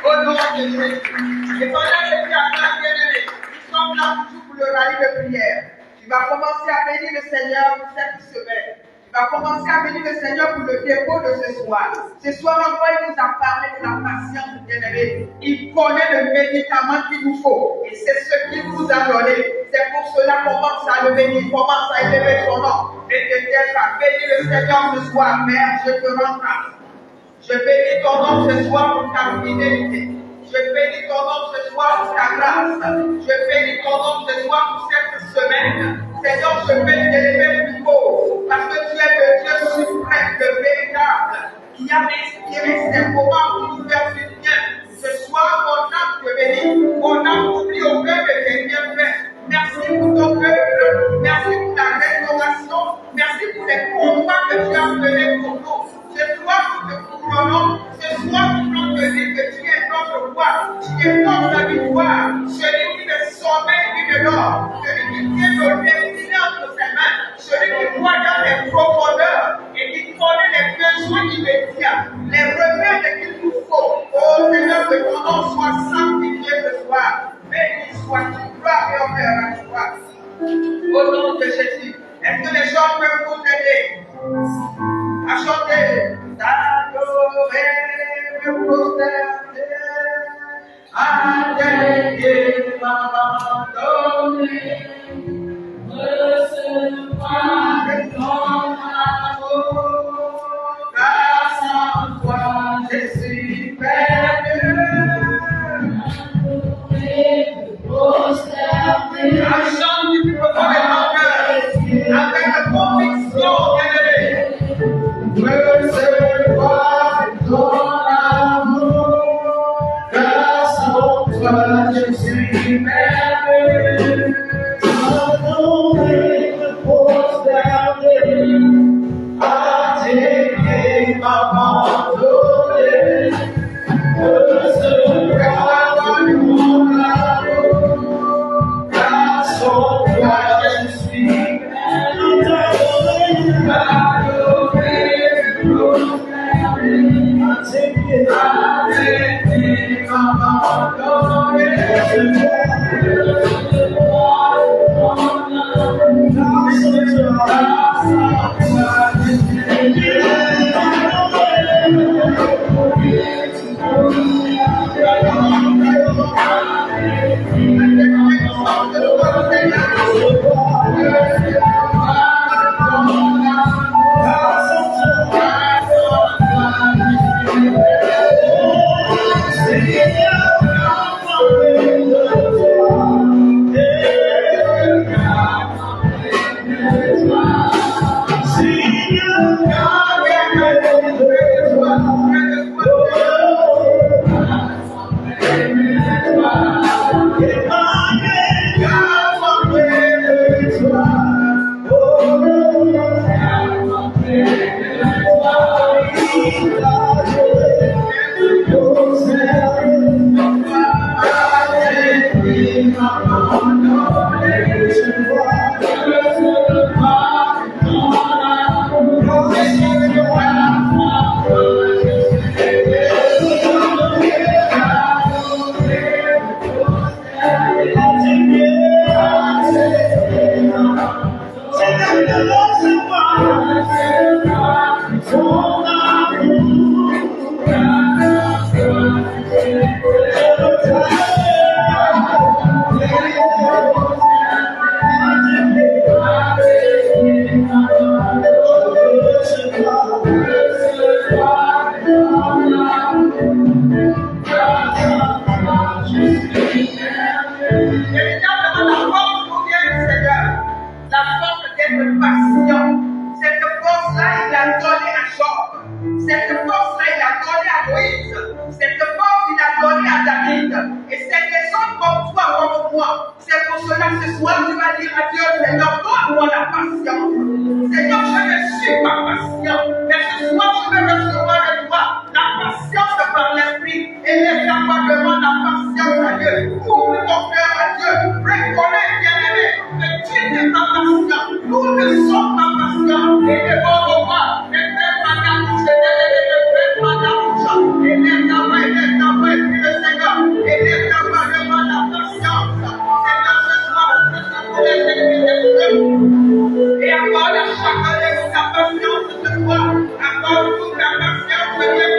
au nom de Jésus. Et pendant que tu attends, bien-aimé, nous sommes là toujours pour le rallye de prière. Tu vas commencer à bénir le Seigneur pour cette semaine. Tu vas commencer à bénir le Seigneur pour le dépôt de ce soir. Ce soir encore, il nous a parlé de la patience, bien-aimé. Il connaît le médicament qu'il nous faut. Et c'est ce qu'il nous a donné. C'est pour cela qu'on commence à le bénir, commence à élever son nom. Et te dire, bénis le Seigneur ce soir, Père, je te rends grâce. Je bénis ton nom ce soir pour ta fidélité. Je bénis ton nom ce soir pour ta grâce. Je bénis ton nom ce soir pour cette semaine. Seigneur, je vais t'élever plus haut. Parce que tu es le Dieu suprême, le véritable, qui a inspiré ces moments pour nous faire du bien. Ce soir, mon âme te bénit. Mon âme oublie au peuple de tes bienfaits. Merci pour ton peuple. Merci pour ta restauration. Merci pour les combats que tu as menés pour nous. Ce soir, nous te couronnons. Ce soir, nous voulons te dire que tu es notre roi. Tu es notre victoire. Celui qui ne sommeille ni ne dort. Celui qui tient nos destinées entre ses mains. Celui qui voit dans les profondeurs et qui connaît les besoins immédiats. Les remèdes qu'il nous faut. Oh Seigneur, que ton nom soit sanctifié ce soir. Béni sois-tu. Gloire et honneur à toi. Au nom de Jésus. Est-ce que les gens peuvent vous aider à chanter? T'adorer, me prosterner, à t'aider, m'abandonner, recevoir ton amour, car sans toi je suis perdu. La chante du plus profond de mon cœur, avec la conviction, bien-aimé. Recevoir ton amour, car sans toi je suis perdu. Adorer, me prosterner, à tes pieds m'abandonner. Recevoir ton amour, car sans toi je suis perdu. Cette force-là, il a donné à Moïse. Cette force, il a donné à David. Et c'est des hommes comme toi, comme moi. C'est pour cela que ce soir, tu vas dire à Dieu, Seigneur, donne-moi la patience. Seigneur, je ne suis pas patient. Mais ce soir, je veux recevoir de toi la patience par l'esprit. Et laisse ta voix demande la patience à Dieu. Ouvre ton cœur à Dieu. Reconnais, bien-aimé, que tu n'es pas patient. Nous ne sommes pas patients. Et devant vos voix, ne fais pas ta bouche, ne fais pas ta bouche. Et laisse ta voix, prie le Seigneur. Et laisse ta voix demande la patience. Seigneur, ce soir, je te voulais et accorde à chacun de nous ta patience ce soir. Accorde-nous ta patience, Seigneur.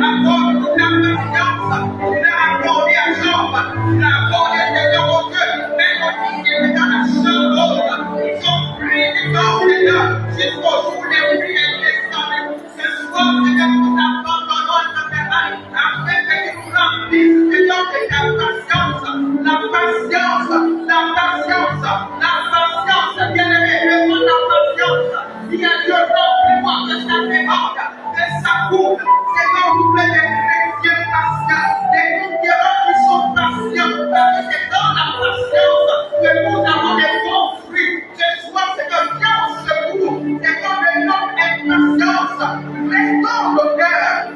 Accorde-nous ta patience. Tu l'as accordé à Job. Tu l'as accordé, Seigneur, au Dieu. Mais on dit qu'il est dans la chambre. Ils ont pris du temps, Seigneur, jusqu'au jour des pluies et des sables. Ce soir, Seigneur, nous t'abandonnons dans tes mains. Afin que tu nous remplisses, Seigneur, de ta patience. La patience, la patience, la patience, bien-aimé, demande la patience. Dis à Dieu, remplis-moi de sa demande, de sa coupe. Seigneur, vous plaît des chrétiens patients, des conquérants qui sont patients, parce que c'est dans la patience que nous avons des bons fruits. Ce soir, Seigneur, viens au secours. Seigneur, de notre impatience, restaure nos cœurs,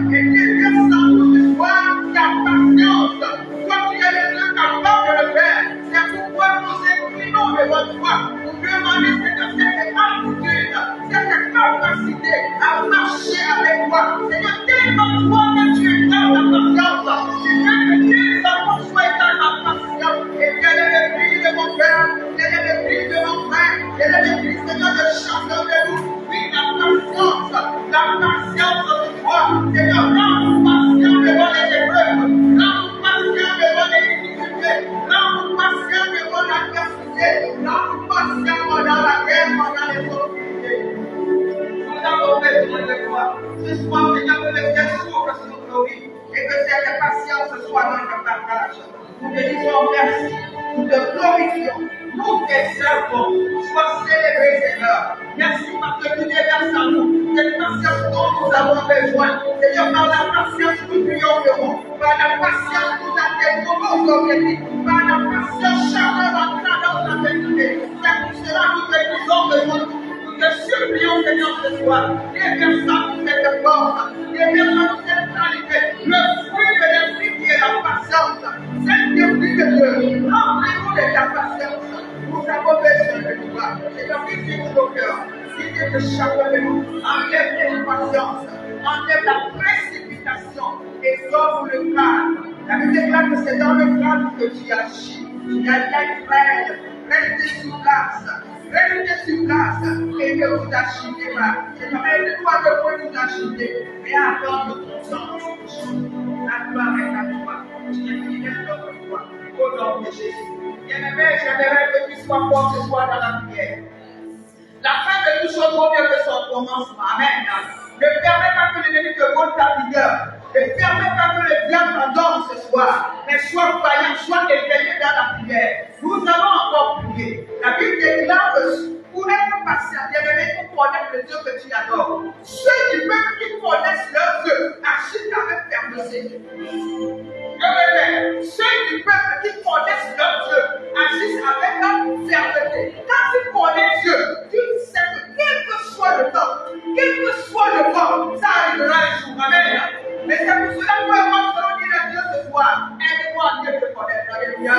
et déverse-nous ce soir ta patience. Toi qui es le Dieu capable de le faire, c'est pourquoi nous inclinons devant toi pour demander cette attitude, cette capacité à marcher avec toi. Seigneur, tellement toi que tu es dans la patience, tu veux que tes enfants soient dans la patience. Et quel est le prix de mon cœur, quel est le prix de mon frère, quel est le prix, Seigneur, de chacun de nous. Oui, la patience de toi. Seigneur, rends-nous patients devant les épreuves, rends-nous patients devant les difficultés, rends-nous patients devant l'adversité, rends-nous patients pendant la guerre, pendant les opportunités. Nous avons besoin de toi. Ce soir, Seigneur, que le ciel s'ouvre sur nos glories et que cette patience soit notre partage. Nous te disons merci, nous te glorifions, nous te servons. Sois célébré, Seigneur. Merci parce que tu déverses en nous cette patience dont nous avons besoin. Seigneur, par la patience, nous triompherons. Par la patience, nous atteignons nos objectifs. Par la patience, chacun entrera dans sa vérité. C'est pour cela que nous te disons besoin. Nous te supplions, Seigneur, ce soir. Déverse-nous cette force. Déverse-nous cette qualité. Le fruit de l'esprit qui est la patience. Saint-Esprit de Dieu, remplis-nous de ta patience. Nous avons besoin de toi. Seigneur, visite nos cœurs. Visite chacun de nous. Enlève l'impatience. Enlève la précipitation. Et sauve le calme. La Bible déclare que c'est dans le calme que tu agis. Tu as frère. Restez sur place. Restez sur place. Et ne vous agitez pas. Seigneur, aide-toi de ne vous agiter. Mais attendre ton temps. La gloire est à toi. Tu es fidèle notre foi. Au nom de Jésus. Bien-aimé, j'aimerais que tu sois fort ce soir dans la prière. La fin de toute chose vaut mieux que son commencement. Amen. Ne permets pas que l'ennemi te vole ta vigueur. Ne permets pas que le diable t'endorme ce soir. Mais sois vaillant, sois éveillé dans la prière. Nous allons encore prier. La Bible déclare que pour être patient, bien-aimé, pour connaître le Dieu que tu adores. Ceux du peuple qui connaissent leur Dieu agissent avec fermeté. Ceux du peuple qui connaissent leur Dieu agissent avec fermeté. Quand tu connais Dieu, tu sais que quel que soit le temps, ça arrivera un jour. Amen. Mais c'est pour cela que moi, je vais dire à Dieu ce soir, aide-moi à mieux te connaître. Alléluia.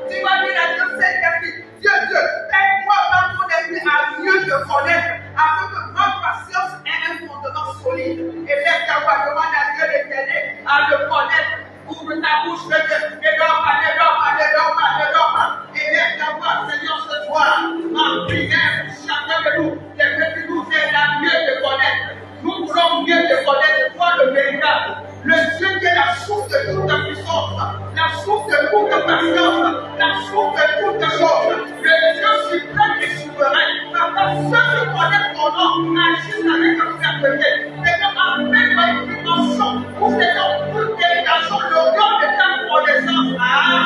Tu vas dire à Dieu, Saint-Esprit, Dieu, aide-moi par ton esprit à mieux te connaître, afin que ma patience ait un fondement solide. Et laisse ta voix, demande à Dieu l'éternel à le connaître. Ouvre ta bouche, ne dors pas. Et laisse ta voix, Seigneur, ce soir, en prière, chacun de nous, que tu nous aides à mieux te connaître. Nous voulons mieux te connaître, toi le véritable, le Dieu qui est la source de toute puissance, la source de toute patience, la source de toute chose, le Dieu suprême et souverain. Papa, ceux qui connaissent ton nom agissent avec fermeté. Seigneur, amène-moi une dimension où Seigneur, nous dégageons l'odeur de ta connaissance.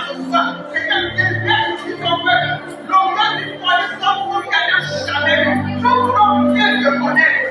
Ce soir, Seigneur, déverse sur ton peuple l'odeur d'une connaissance pour qu'elle n'a jamais vu. Nous voulons mieux te connaître.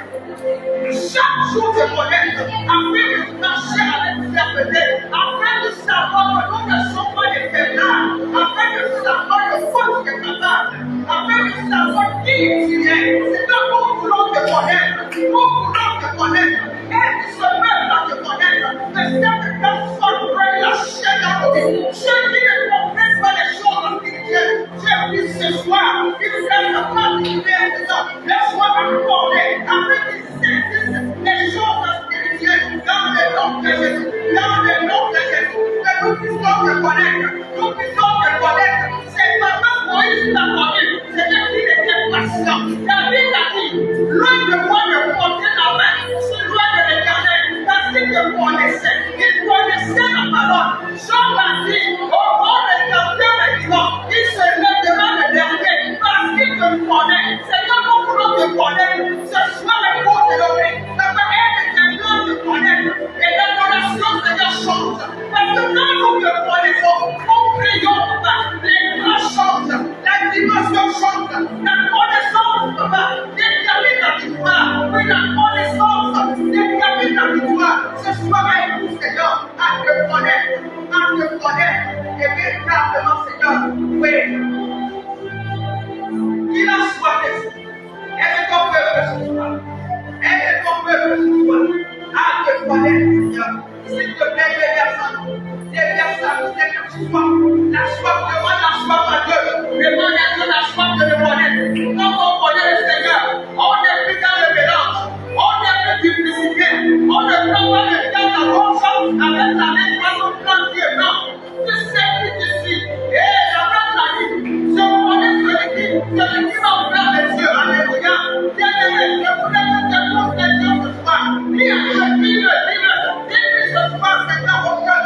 savoir que nous ne sommes pas des fainéants, afin de savoir de quoi tu es capable, afin de savoir qui tu es. C'est que nous voulons te connaître, nous voulons te connaître, et tu se mets à te connaître. Mais cette personne prenne la chair dans nos vies. Ceux qui ne comprennent pas les choses spirituelles, Dieu puisse ce soir, qu'ils laissent la particulière de ça. Laisse-moi m'accorder, afin qu'ils saisissent les choses spirituelles dans le nom de Jésus, dans le nom de Jésus. Que nous puissions te connaître, nous puissions te connaître. C'est pas Moïse t'a connu, c'est qu'il était patient. David a dit, loin de moi de porter la main sur loin de l'Éternel, parce qu'il te connaissait, il connaissait la parole. Jean m'a dit, au nom de quelqu'un de vivant, il se lèvera le dernier, parce qu'il te connaît. Seigneur, nous voulons te connaître. Ce soir, le cours de l'homme, la manière de quelqu'un te connaître, et l'adoration, Seigneur, change. Parce que quand nous te connaissons, nous prions, Papa, les grands changent, la dimension change, la connaissance, Papa, détermine la victoire, oui, la connaissance, détermine la victoire. Ce soir, aide-nous, Seigneur, à te connaître, et véritablement, Seigneur, oui. Qu'il en soit ainsi. Aide ton peuple ce soir. Aide ton peuple ce soir à te connaître, Seigneur. S'il te plaît, déverse à nous, Seigneur, soif. La soif demande la soif à Dieu. Demande à Dieu la soif de le connaître. Quand on connaît le Seigneur, on n'est plus dans le mélange. On n'est plus duplicité. On ne prend pas le temps de la bonne chose avec la même façon de prendre Dieu. Non. Tu sais qui tu suis. Et la même l'a dit. Je connais celui qui m'a ouvert les yeux. Alléluia. Bien-aimé, je voulais que tu poses les yeux ce soir. Dis-le. Dis-le ce soir, Seigneur, au cœur.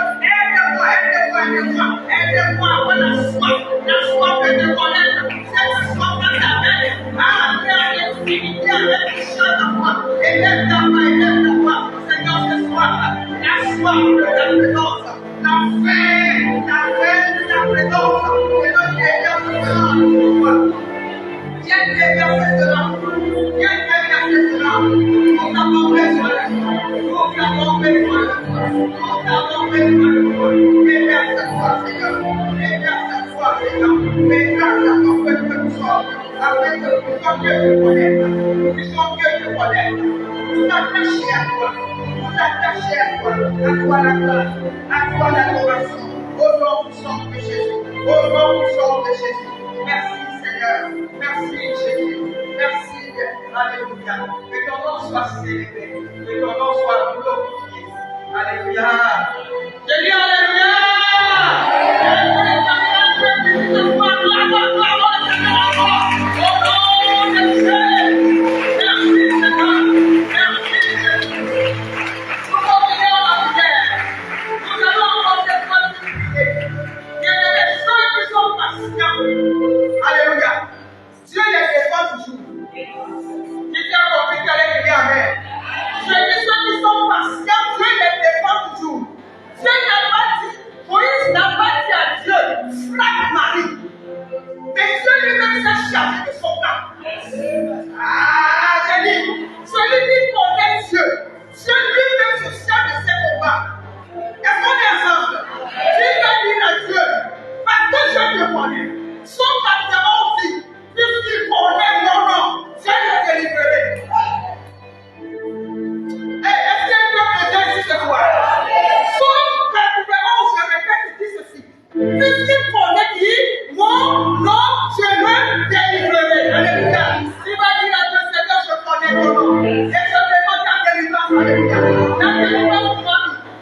Aide-moi à avoir la soif de te connaître. Cette soif de ta veille. Avec l'intimité, avec les choses à moi. Élève ta main. Seigneur, ce soir, la soif de ta présence. La faim de ta présence. Et le Seigneur se donnera à toi. Viens déverser cela. Nous avons besoin de toi. Déverse-toi, Seigneur. Déverse ton peuple ce soir. Afin que nous puissions mieux te connaître. Nous attacher à toi. À toi la grâce. À toi l'adoration. Au nom puissant de Jésus. Merci, Seigneur. Merci, Jésus. Merci. Alléluia. Que ton nom soit célébré. Que ton nom soit glorifié. Alléluia. Je dis Alléluia. Alléluia. Dieu les défend toujours. Qui t'a compris qu'elle est criée amen. Je dis ceux qui sont patients, Dieu les défend toujours. Dieu n'a pas dit, Moïse n'a pas dit à Dieu, frappe Marie. Mais Dieu lui-même s'est chargé de son temps. J'ai dit, celui qui connaît Dieu lui-même se charge de ses combats. Est-ce qu'on est ensemble? Dieu a dit à Dieu, parce que je te connais, son partenaire aussi, puisqu'il connaît mon nom, Dieu le délivrerai. Est-ce que Dieu peut dire ici ce soir? Son partenaire, je répète, dit ceci. Puisqu'il connaît qui? Mon nom, je le délivrerai. Alléluia. Il va dire à Dieu, Seigneur, je connais ton nom. Et je demande ta délivrance. Alléluia. La délivrance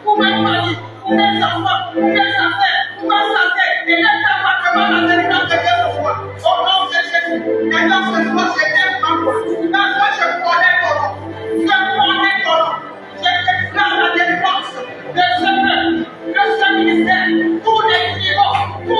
pour ma famille, pour mes enfants, pour mes affaires, pour ma santé. Et laisse appartement la délivrance de Dieu ce soir. Au nom de Jésus. Maintenant, ce soir, je t'aime ma foi. Parce que je connais ton nom. Je déclare la délivrance de ce peuple, de ce ministère, tous les niveaux, tous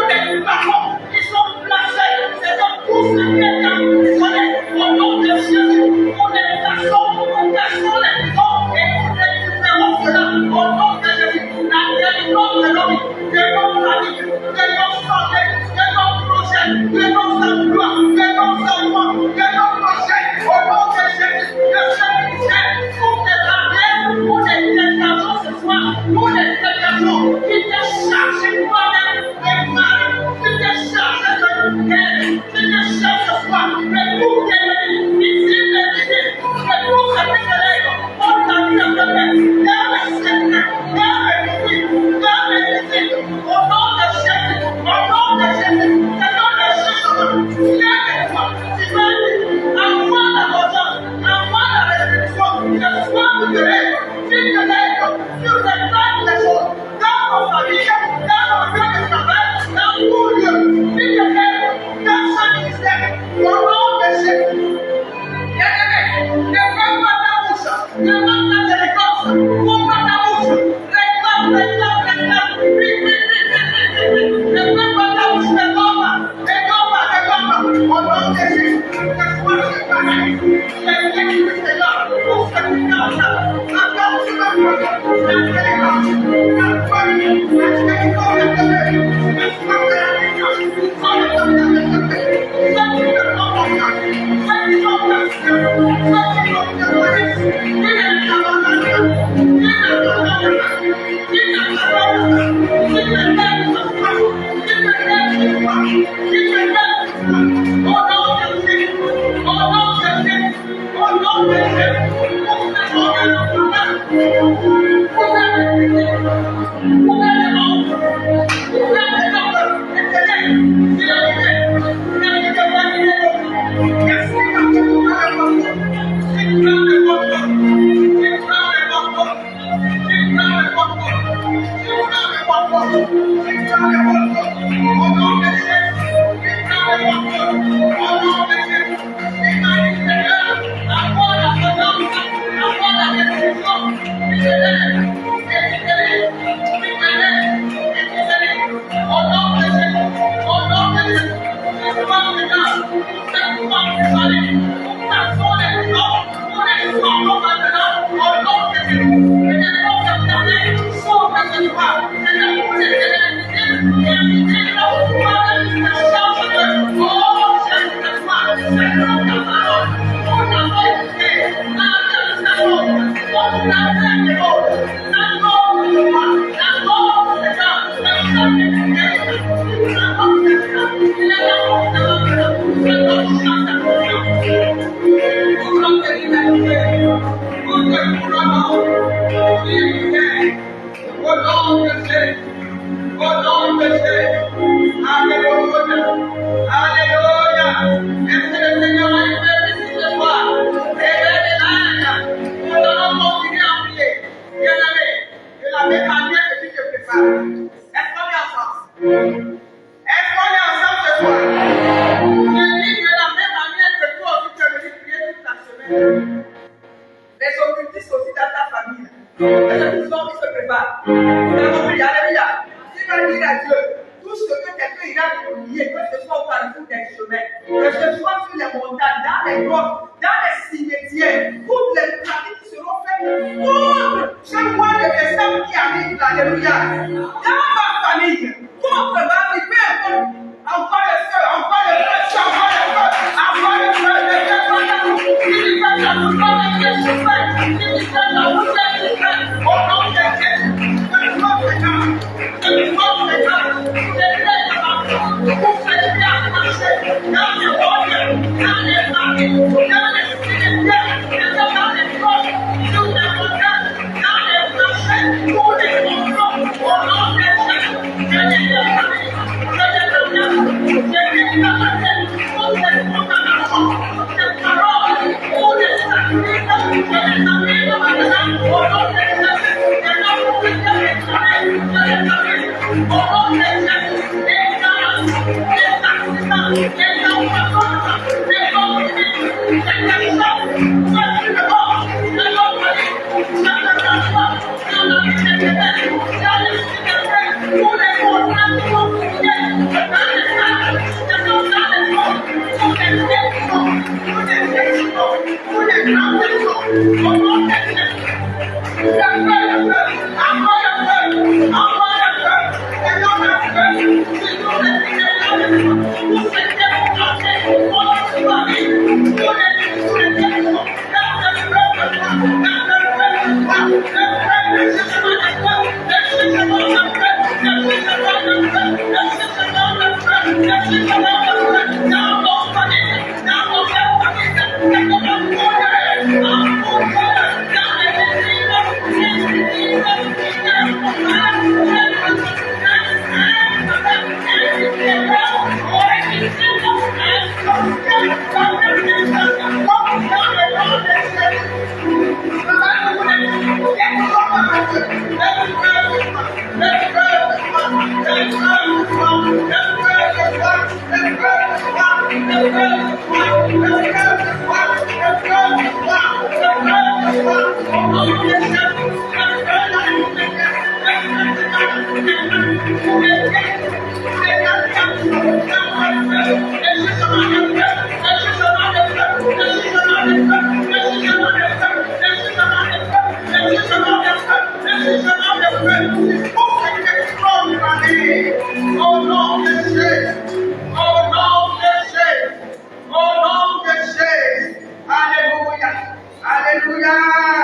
Alléluia.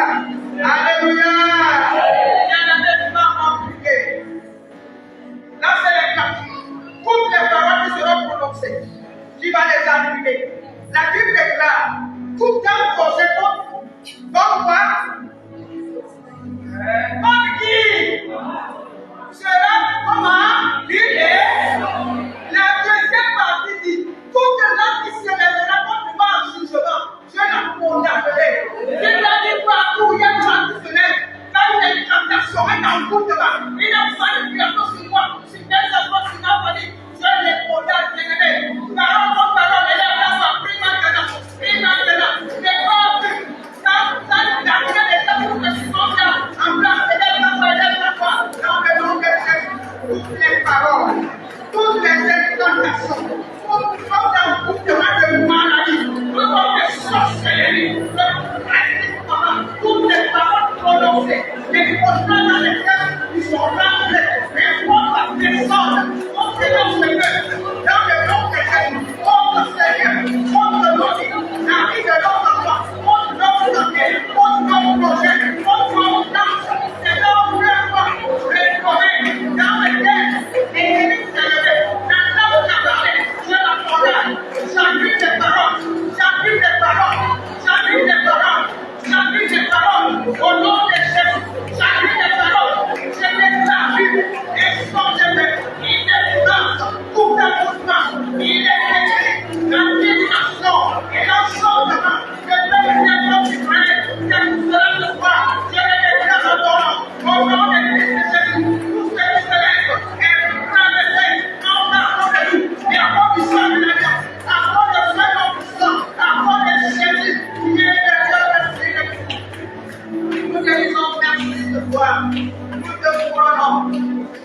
gloire. Nous te couronnons,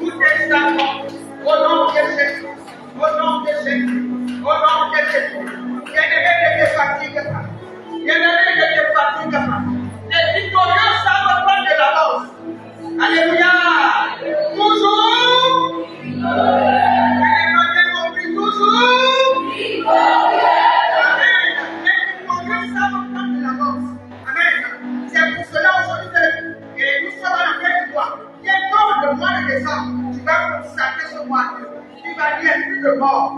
nous t'exaltons. Au nom de Jésus, au nom de Jésus, au nom de Jésus. Bien-aimé, ne te fatigue pas. Bien-aimé, ne te fatigue pas. Les victorieux savent prendre de l'avance. Alléluia. Toujours. Toujours. Amen. Les victorieux savent prendre de l'avance. Amen. C'est pour cela aujourd'hui que nous sommes à la fin du mois. Bientôt le mois de décembre, tu vas consacrer ce mois à Dieu. Tu vas dire plus de mort.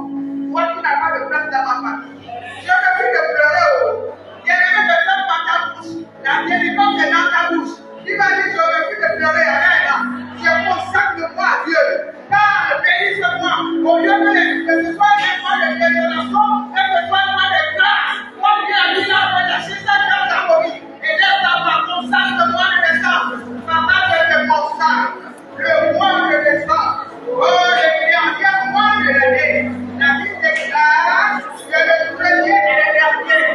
Toi qui n'as pas de place dans ma famille. Je ne veux plus te pleurer. Bien-aimé, ne ferme pas ta bouche. La délivrance est dans ta bouche. Tu vas dire, je ne veux plus te pleurer. Amen. Je consacre le mois à Dieu. Car bénis ce mois. Au lieu que ce soit un mois de désolation, que ce soit un mois de grâce. Comme il a dit là, la Chisa dans ta famille. Et là, ça va consacrer le mois de décembre. Papa, je te consacre le mois de décembre. Oh, le dernier mois de l'année. La Bible déclare que le premier et le dernier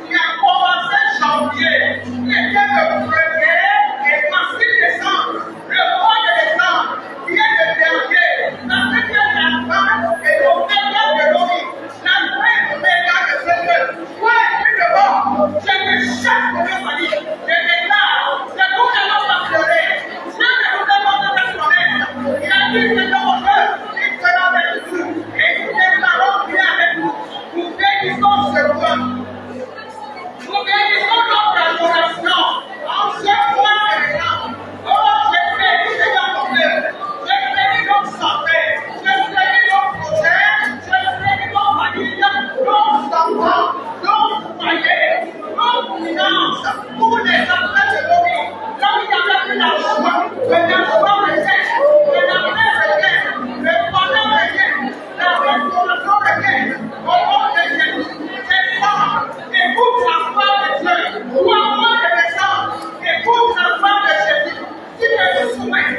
qui a commencé janvier, qui était le premier et passé décembre, le mois de décembre, qui est le dernier, parce que Dieu est la fin et l'oméga de l'homme, la fin et l'oméga de ce Dieu. Ouais, plus de mort, je me chasse de mes familles, je déclare, c'est nous qui allons pas pleurer, Dieu ne nous demande pas de promesse, il a dit que dans mon cœur, il sera avec nous, et nous déclarons qu'il est avec nous, nous bénissons ce roi. Nous bénissons notre adoration en ce mois de décembre. Oh, je bénis Seigneur mon Dieu. Je bénis notre santé. Je bénis nos projets. Je bénis nos familles, nos enfants, nos foyers, nos finances, tous les aspects de nos vies. Là où il y avait plus la joie, la joie revient, la paix revient, le bonheur revient, la restauration revient. Au nom de Jésus, décembre, écoute la voix de Dieu. Ou en mois de décembre, écoute la voix de Jésus. Tu te soumets,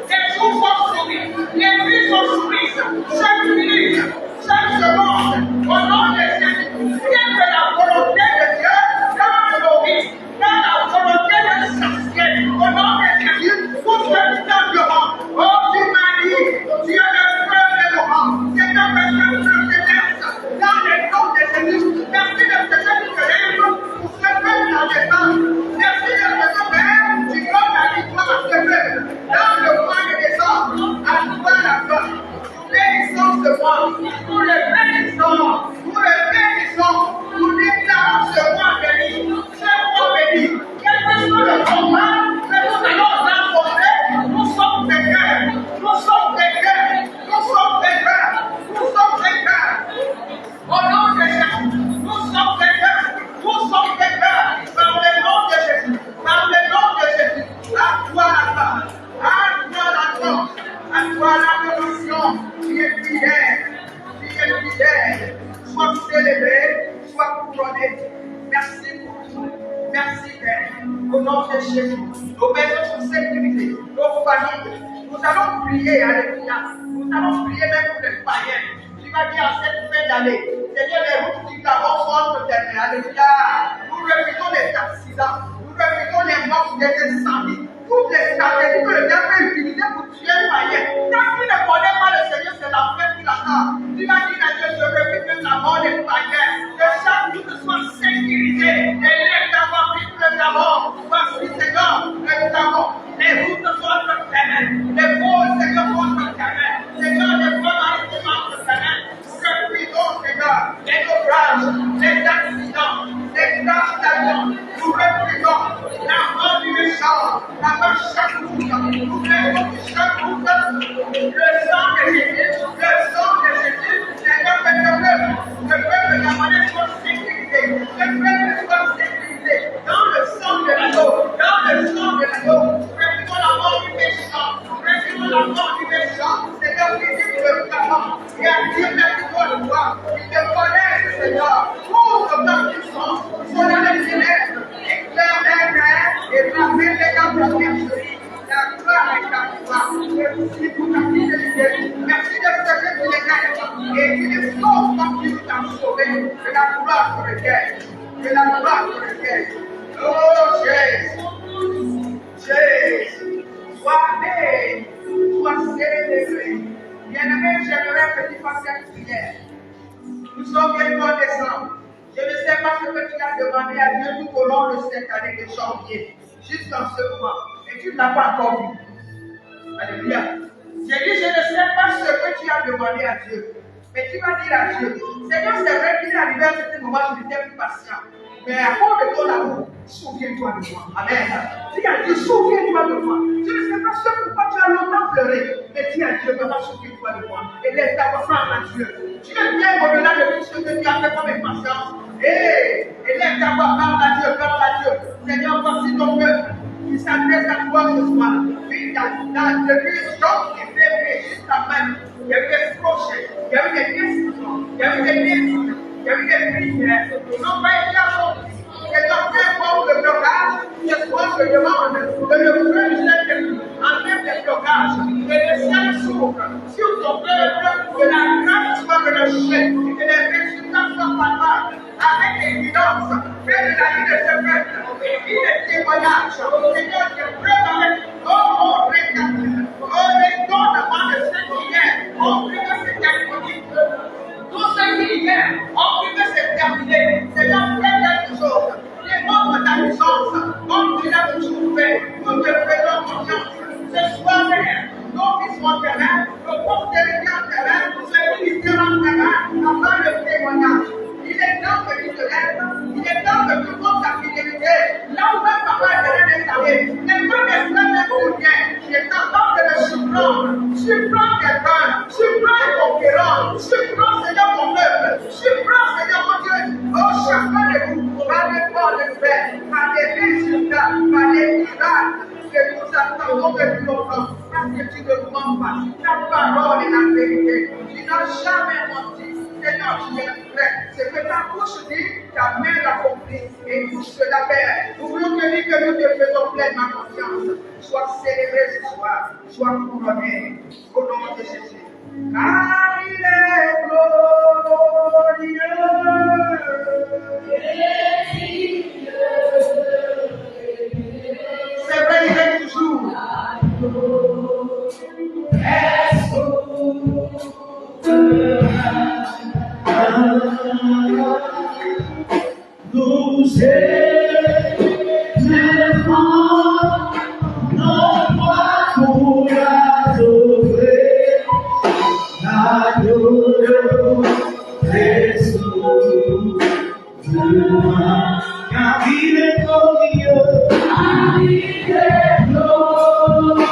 les jours sont soumis, les vies sont soumises, chaque minute, chaque seconde, au nom de Jésus, viens de la volonté de Dieu dans nos vies, dans la volonté de s'assier, au nom de Jésus, pour ce temps de rang. Oh, tu m'as dit, tu es le feu de Laurent, c'est un feu de déverse, dans les noms de Jésus. Merci de ce que tu te lèves pour ce peuple dans les temps. Merci de ce que tu donnes la victoire à ce peuple. Dans le mois de décembre, à toi la gloire. Nous bénissons ce mois. Nous le bénissons. Nous le bénissons. Nous déclarons ce mois béni. Ce mois béni. Quel que soit le combat que nous allons rencontrer, nous sommes des cœurs. Nous sommes des cœurs. Nous sommes des cœurs. Nous sommes des cœurs. Au nom de Jésus, nous sommes des cœurs. Nous sommes des cœurs. Par le nom de Jésus. Par le nom de Jésus. À toi la gloire. À toi la gloire. À toi l'adoration. Tu es fidèle. Tu es fidèle. Sois célébré. Sois couronné. Merci pour tout. Merci Père. Au nom de Jésus. Nos maisons sont sécurisées. Nos familles. Nous allons prier. Alléluia. Nous allons prier même pour les païens. Tu vas dire à cette fin d'année, Seigneur, les routes du Gabon sont terminées. Alléluia. Nous refusons les accidents. Nous refusons les morts des incendies. Toutes les stratégies que le diable peut utiliser pour tuer les païens. Quand tu ne connais pas le Seigneur, c'est la paix qui l'attend. Tu vas dire à Dieu, je refuse la mort des païens. Que chaque route soit sécurisée. Et les Gabon, le Gabon. Voici, Seigneur, le Gabon. Les routes sont fermées. Les vols, Seigneur, sont fermés. Seigneur, les vols maritimes sont fermés. Nous refusons, Seigneur, les naufrages, les accidents, les crashs d'avion. Nous refusons la mort du méchant. Avant chaque route, nous voulons que chaque route, le sang de Jésus, Seigneur, le peuple gabonais soit sécurisé, le peuple soit sécurisé dans le sang de l'agneau, refusons la mort du méchant, Seigneur, visite le Gabon, et à Dieu merci pour le voir, il te connaît, Seigneur, ouvre ta puissance, sois dans les ténèbres, éclaire les mains, et braver les gamins. La gloire est à toi. Merci pour ta fidélité. Merci de ce que tu les aides. Et tu les sauves comme tu nous as sauvés. Que la gloire te regagne. Que la gloire te regagne. Oh Jésus. Jésus. ne dis pas cette prière. Nous sommes bientôt en décembre. Je ne sais pas ce que tu as demandé à Dieu tout au long de cette année de janvier, jusqu'en ce moment. Et tu ne l'as pas encore vu. Alléluia. J'ai dit, je ne sais pas ce que tu as demandé à Dieu. Mais tu vas dire à Dieu, Seigneur, c'est vrai qu'il est arrivé à ce moment où je n'étais plus patient. Mais à cause de ton amour, souviens-toi de moi. Amen. Dis à Dieu, souviens-toi de moi. Je ne sais pas ce pourquoi tu as longtemps pleuré. Mais dis à Dieu, papa, souviens-toi de moi. Et laisse ta voix à Dieu. Tu es bien au-delà de tout ce que tu as fait comme impatience. Et lève ta voix, parle à Dieu, parle à Dieu. Seigneur, voici ton peuple qui s'adresse à toi ce soir. Oui, depuis janvier, février, jusqu'à même, il y a eu des projets, il y a eu des décisions, il y a eu des décisions, il y a eu des prières. Ils n'ont pas été accomplis. Seigneur, peu importe le blocage, ce soir je demande que le feu du Saint-Esprit enlève les blocages, que le ciel s'ouvre sur ton peuple, que la grâce soit relâchée, que les résultats soient palpables, avec évidence, fais de la vie de ce peuple, et vis les témoignages. Seigneur, je prie avec mon récapitule, les donnements de ce qui est, on prie que c'est terminé. Tout ce qui est, on prie que c'est terminé. Seigneur, fais quelque chose. Démontre ta puissance, comme tu l'as toujours fait. Nous te faisons confiance. Ce soir, nos fils en terrain, nos postérités en terrain, ce ministère en terrain, afin de témoignage. Il est temps que tu te lèves, il est temps que tu montres ta fidélité. Là où même papa est venu installer, les deux esclaves même pour rien. Il est temps de le surprendre quelqu'un, surprendre les conquérants, surprendre Seigneur mon peuple, surprendre Seigneur mon Dieu. Oh, chacun de vous, par les ports de paix, par les résultats, par les miracles que nous attendons depuis longtemps. Parce que tu ne mens pas, ta parole est la vérité. Tu n'as jamais menti. Seigneur, tu es vrai. Ce que ta bouche dit, ta main l'accomplit. Et tout cela fait. Nous voulons te dire que nous te faisons pleinement confiance. Sois célébré ce soir. Sois couronné. Au nom de Jésus. Car il est glorieux. C'est vrai, il est toujours. Nous élèvons nos voix pour adorer, adorer Jésus de moi, car il est glorieux, car il est glorieux.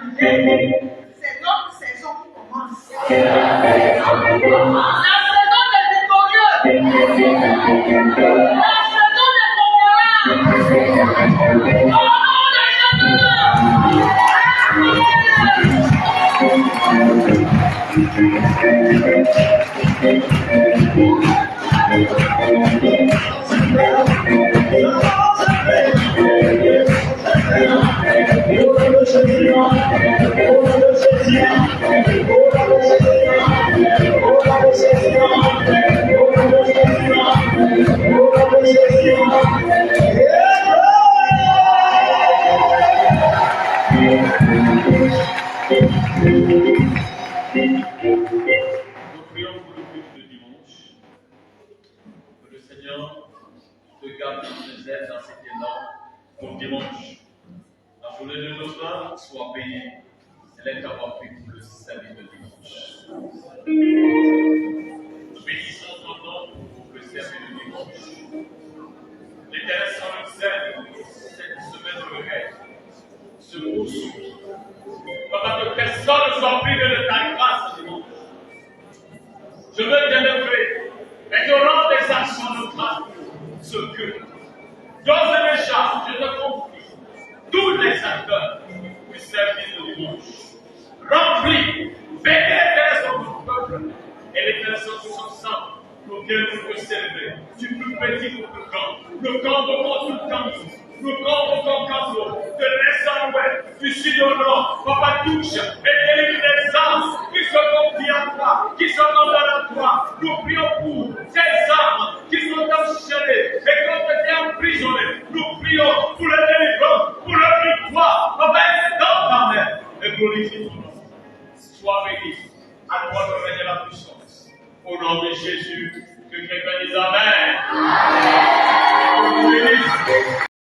C'est notre saison qui commence. La saison des victorieux. La saison des conquérants. Oh, Nous prions pour le culte de dimanche. Que le Seigneur te garde dans ses ailes, dans cet élan pour dimanche. La journée de demain soit bénie. C'est l'aide d'avoir pris pour le service de dimanche. Nous bénissons ton nom pour le service de dimanche. L'Éternel sans le sel, cette semaine de rêve, se poursuit. Papa, que personne ne soit privé de ta grâce dimanche. Je veux t'élever et te rendre des actions de grâce ce culte. D'ores et déjà, je te confie tous les acteurs du service de dimanche. Remplis, bénis ton peuple et les personnes qui sont simples pour qu'elles puissent s'élever. Du plus petit pour le camp. Le camp de tout camp. Le camp de ton camp. De l'est à l'ouest, du sud au nord. Papa touche et délivre les âmes qui se confient à toi, qui sont dans la toi. Nous prions pour ces âmes qui sont enchaînées et qui ont été emprisonnées. Nous prions pour la délivrance, pour la victoire. Papa, dans ta main et glorifie ton nom. Sois béni. À toi de régner la puissance. Au nom de Jésus, que quelqu'un dise Amen. Amen.